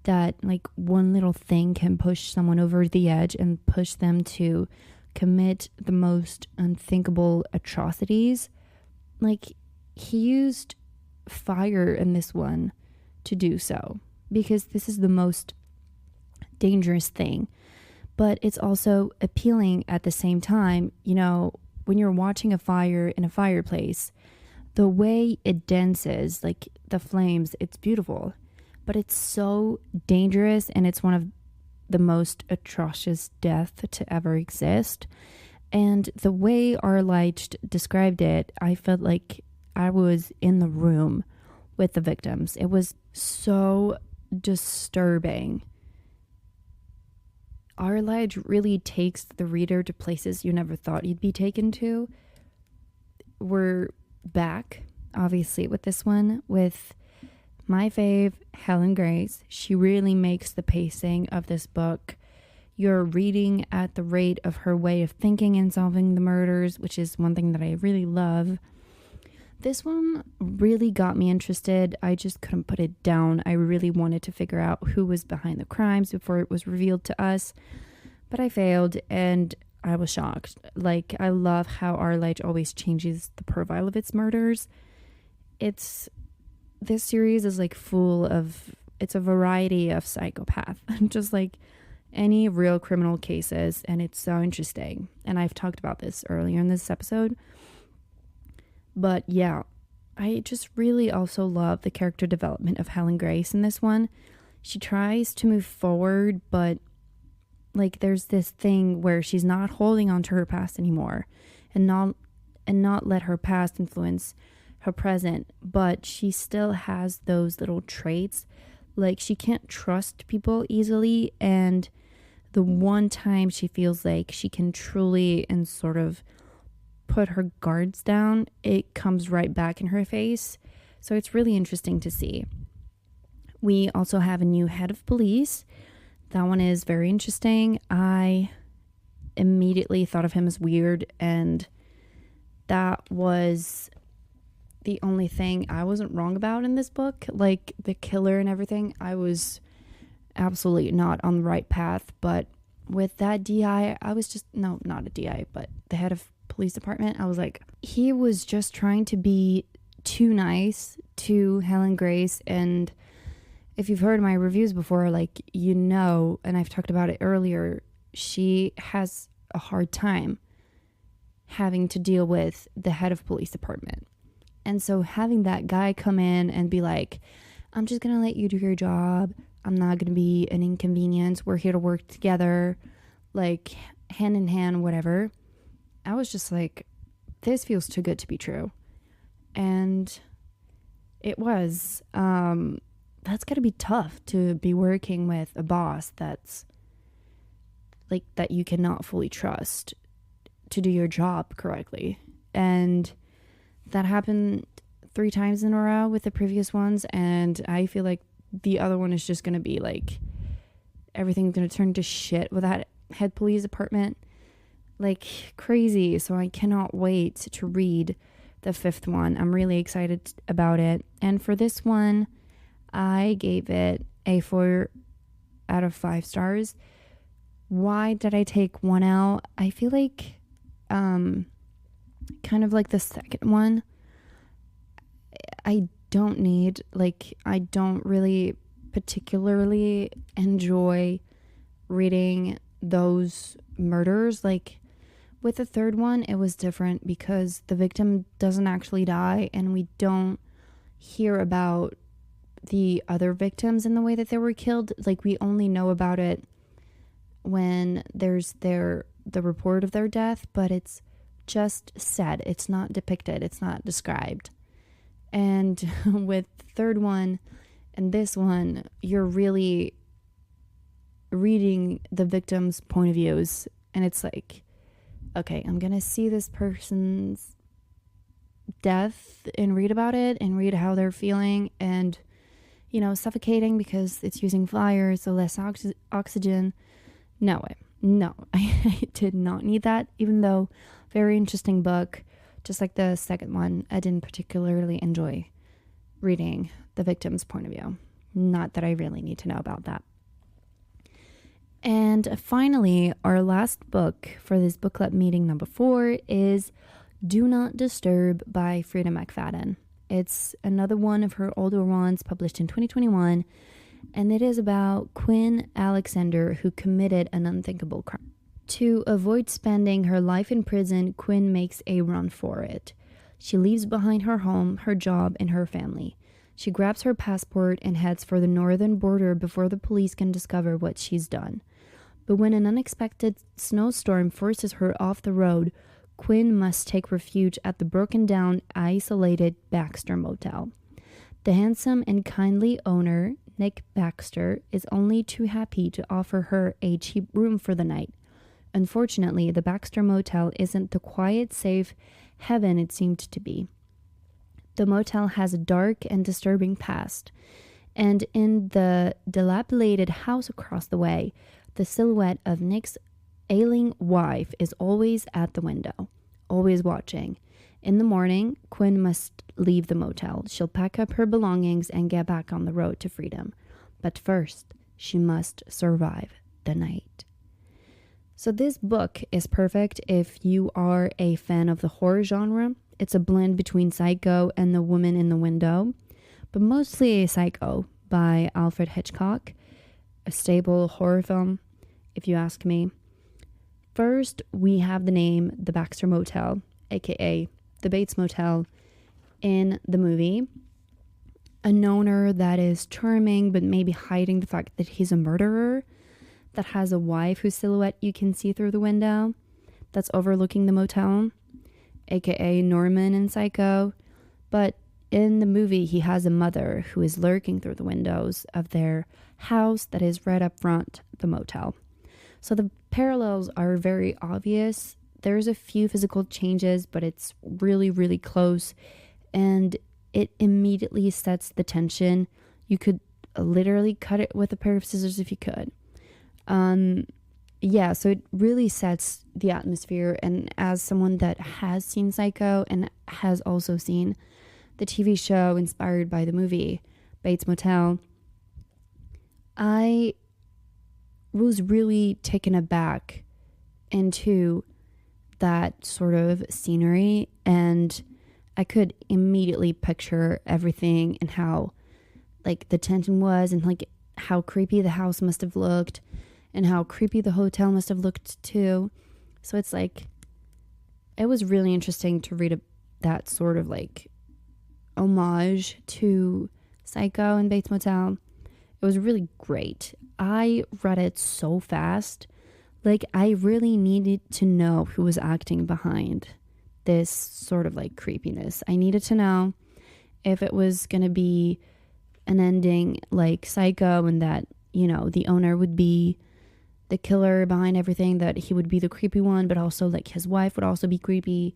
that like one little thing can push someone over the edge and push them to commit the most unthinkable atrocities. Like, he used fire in this one to do so, because this is the most dangerous thing, but it's also appealing at the same time. You know, when you're watching a fire in a fireplace, the way it dances, like the flames, it's beautiful, but it's so dangerous, and it's one of the most atrocious death to ever exist. And the way Arledge described it, I felt like I was in the room with the victims. It was so disturbing. Arledge really takes the reader to places you never thought you'd be taken to. We're back, obviously, with this one, with my fave, Helen Grace. She really makes the pacing of this book. You're reading at the rate of her way of thinking and solving the murders, which is one thing that I really love. This one really got me interested. I just couldn't put it down. I really wanted to figure out who was behind the crimes before it was revealed to us. But I failed, and I was shocked. Like, I love how Arledge always changes the profile of its murders. This series is like it's a variety of psychopath, just like any real criminal cases, and it's so interesting. And I've talked about this earlier in this episode. But yeah, I just really also love the character development of Helen Grace in this one. She tries to move forward, but like there's this thing where she's not holding on to her past anymore, and not let her past influence her present, but she still has those little traits. Like, she can't trust people easily, and the one time she feels like she can truly and sort of put her guards down, it comes right back in her face. So it's really interesting to see. We also have a new head of police. That one is very interesting. I immediately thought of him as weird, and that was the only thing I wasn't wrong about in this book. Like, the killer and everything, I was absolutely not on the right path. But with that DI, I was just, no, not a DI, but the head of police department, I was like, he was just trying to be too nice to Helen Grace. And if you've heard my reviews before, like, you know, and I've talked about it earlier, she has a hard time having to deal with the head of police department. And so having that guy come in and be like, I'm just going to let you do your job. I'm not going to be an inconvenience. We're here to work together, like hand in hand, whatever. I was just like, this feels too good to be true. And it was. That's got to be tough to be working with a boss that's like that you cannot fully trust to do your job correctly. And that happened 3 times in a row with the previous ones, and I feel like the other one is just going to be like everything's going to turn to shit with that head police department, like crazy. So I cannot wait to read the 5th one. I'm really excited about it. And for this one, I gave it a 4 out of 5 stars. Why did I take 1 out? I feel like kind of like the second one, I don't really particularly enjoy reading those murders. Like with the third one, it was different because the victim doesn't actually die and we don't hear about the other victims in the way that they were killed. Like we only know about it when there's the report of their death, but it's just said. It's not depicted. It's not described. And with the third one and this one, you're really reading the victim's point of views. And it's like, okay, I'm going to see this person's death and read about it and read how they're feeling and, suffocating because it's using fire, so less oxygen. No, I did not need that, even though very interesting book. Just like the second one, I didn't particularly enjoy reading the victim's point of view. Not that I really need to know about that. And finally, our last book for this book club meeting number 4 is Do Not Disturb by Frida McFadden. It's another one of her older ones published in 2021, and it is about Quinn Alexander, who committed an unthinkable crime. To avoid spending her life in prison, Quinn makes a run for it. She leaves behind her home, her job, and her family. She grabs her passport and heads for the northern border before the police can discover what she's done. But when an unexpected snowstorm forces her off the road, Quinn must take refuge at the broken-down, isolated Baxter Motel. The handsome and kindly owner, Nick Baxter, is only too happy to offer her a cheap room for the night. Unfortunately, the Baxter Motel isn't the quiet, safe heaven it seemed to be. The motel has a dark and disturbing past, and in the dilapidated house across the way, the silhouette of Nick's ailing wife is always at the window, always watching. In the morning, Quinn must leave the motel. She'll pack up her belongings and get back on the road to freedom. But first, she must survive the night. So this book is perfect if you are a fan of the horror genre. It's a blend between Psycho and The Woman in the Window, but mostly a Psycho by Alfred Hitchcock, a stable horror film, if you ask me. First, we have the name The Baxter Motel, aka the Bates Motel, in the movie. An owner that is charming but maybe hiding the fact that he's a murderer, that has a wife whose silhouette you can see through the window, that's overlooking the motel, aka Norman in Psycho. But in the movie, he has a mother who is lurking through the windows of their house that is right up front the motel. So the parallels are very obvious. There's a few physical changes, but it's really, really close, and it immediately sets the tension. You could literally cut it with a pair of scissors if you could. So it really sets the atmosphere, and as someone that has seen Psycho and has also seen the TV show inspired by the movie Bates Motel, I was really taken aback into that sort of scenery, and I could immediately picture everything and how the tension was, and how creepy the house must have looked, and how creepy the hotel must have looked too. So it's it was really interesting to read that sort of homage to Psycho and Bates Motel. It was really great. I read it so fast. I really needed to know who was acting behind this sort of creepiness. I needed to know if it was going to be an ending like Psycho, and that, the owner would be the killer behind everything, that he would be the creepy one, but also his wife would also be creepy,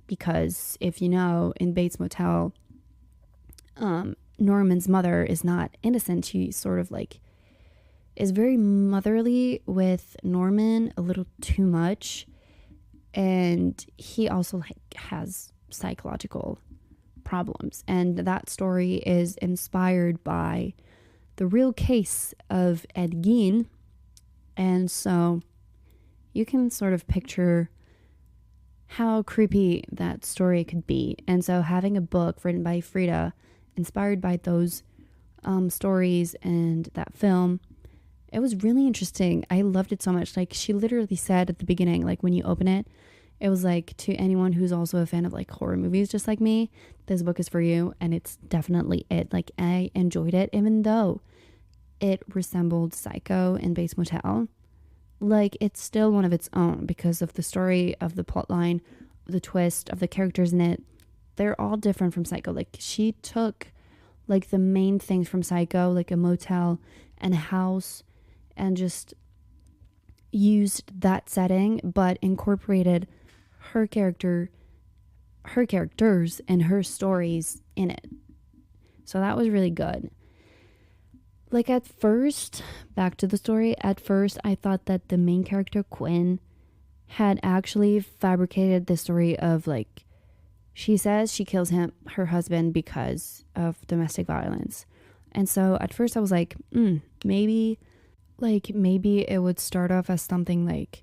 because if in Bates Motel, Norman's mother is not innocent. She sort of is very motherly with Norman, a little too much, and he also has psychological problems. And that story is inspired by the real case of Ed Gein. And so you can sort of picture how creepy that story could be. And so having a book written by Frida, inspired by those stories and that film, it was really interesting. I loved it so much. Like, she literally said at the beginning, like when you open it, it was like, to anyone who's also a fan of like horror movies just like me, this book is for you. And it's definitely it. Like, I enjoyed it, even though it resembled Psycho and Bates Motel. Like, it's still one of its own because of the story, of the plot line, the twist, of the characters in it. They're all different from Psycho. Like, she took like the main things from Psycho, like a motel and a house, and just used that setting, but incorporated her characters and her stories in it. So that was really good. Like, at first, back to the story, at first I thought that the main character, Quinn, had actually fabricated the story of, like, she says she kills her husband because of domestic violence. And so at first I was like, maybe it would start off as something like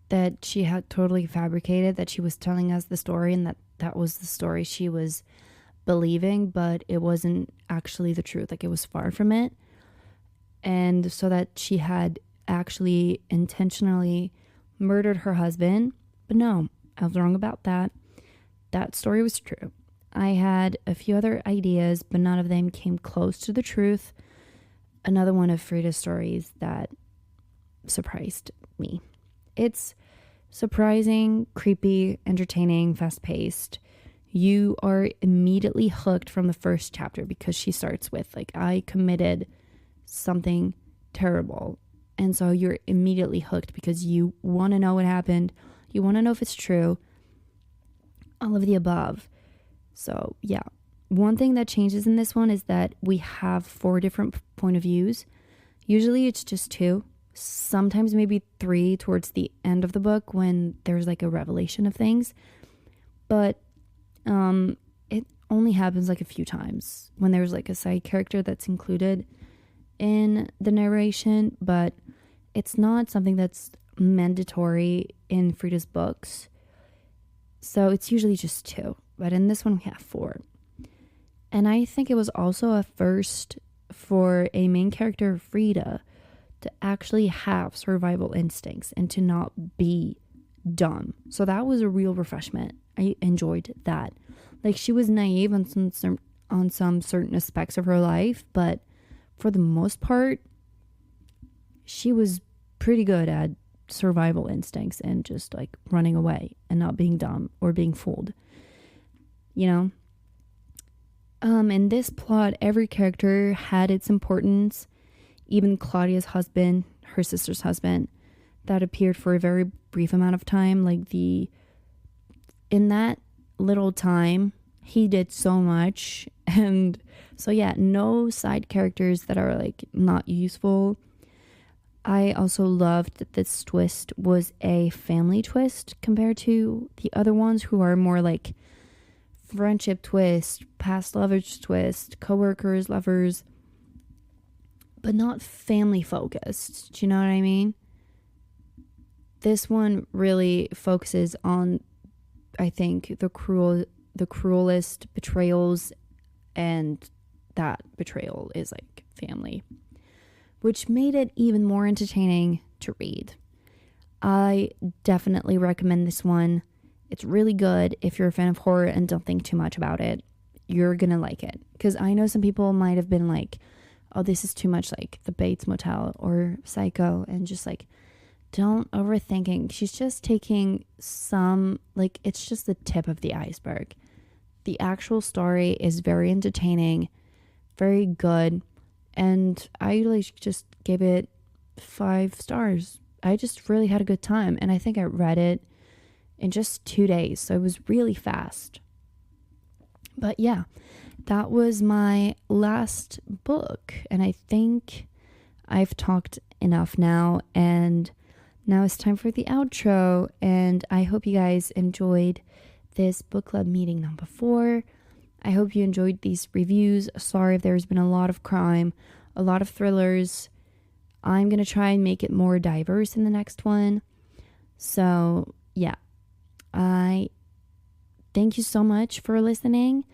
that she had totally fabricated, that she was telling us the story and that was the story she was believing, but it wasn't actually the truth. Like, it was far from it. And so that she had actually intentionally murdered her husband. But no, I was wrong about that. That story was true. I had a few other ideas, but none of them came close to the truth. Another one of Frida's stories that surprised me. It's surprising, creepy, entertaining, fast-paced. You are immediately hooked from the first chapter because she starts with, like, I committed something terrible. And so you're immediately hooked because you want to know what happened. You want to know if it's true. All of the above. So, yeah. One thing that changes in this one is that we have 4 different point of views. Usually it's just 2. Sometimes maybe 3 towards the end of the book when there's like a revelation of things. But it only happens like a few times when there's like a side character that's included in the narration. But it's not something that's mandatory in Frida's books. So it's usually just 2. But in this one we have 4. And I think it was also a first for a main character, Frida, to actually have survival instincts and to not be dumb. So that was a real refreshment. I enjoyed that. Like, she was naive on some certain aspects of her life, but for the most part, she was pretty good at survival instincts and just like running away and not being dumb or being fooled. You know? In this plot, every character had its importance. Even Claudia's husband, her sister's husband, that appeared for a very brief amount of time. Like, in that little time, he did so much. And so, yeah, no side characters that are like not useful. I also loved that this twist was a family twist compared to the other ones who are more like friendship twist, past lovers twist, coworkers, lovers, but not family focused. Do you know what I mean? This one really focuses on, I think, the cruelest betrayals, and that betrayal is like family, which made it even more entertaining to read. I definitely recommend this one. It's really good. If you're a fan of horror and don't think too much about it, you're gonna like it. Because I know some people might have been like, oh, this is too much like the Bates Motel or Psycho, and just like, don't overthinking. She's just taking some, like, it's just the tip of the iceberg. The actual story is very entertaining, very good, and I like just gave it 5 stars. I just really had a good time, and I think I read it in just 2 days, so it was really fast. But yeah, that was my last book, and I think I've talked enough now, and now it's time for the outro. And I hope you guys enjoyed this book club meeting number 4. I hope you enjoyed these reviews. Sorry if there's been a lot of crime, a lot of thrillers. I'm going to try and make it more diverse in the next one. So, yeah. I thank you so much for listening,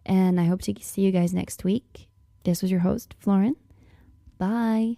and I hope to see you guys next week. This was your host, Florin. Bye.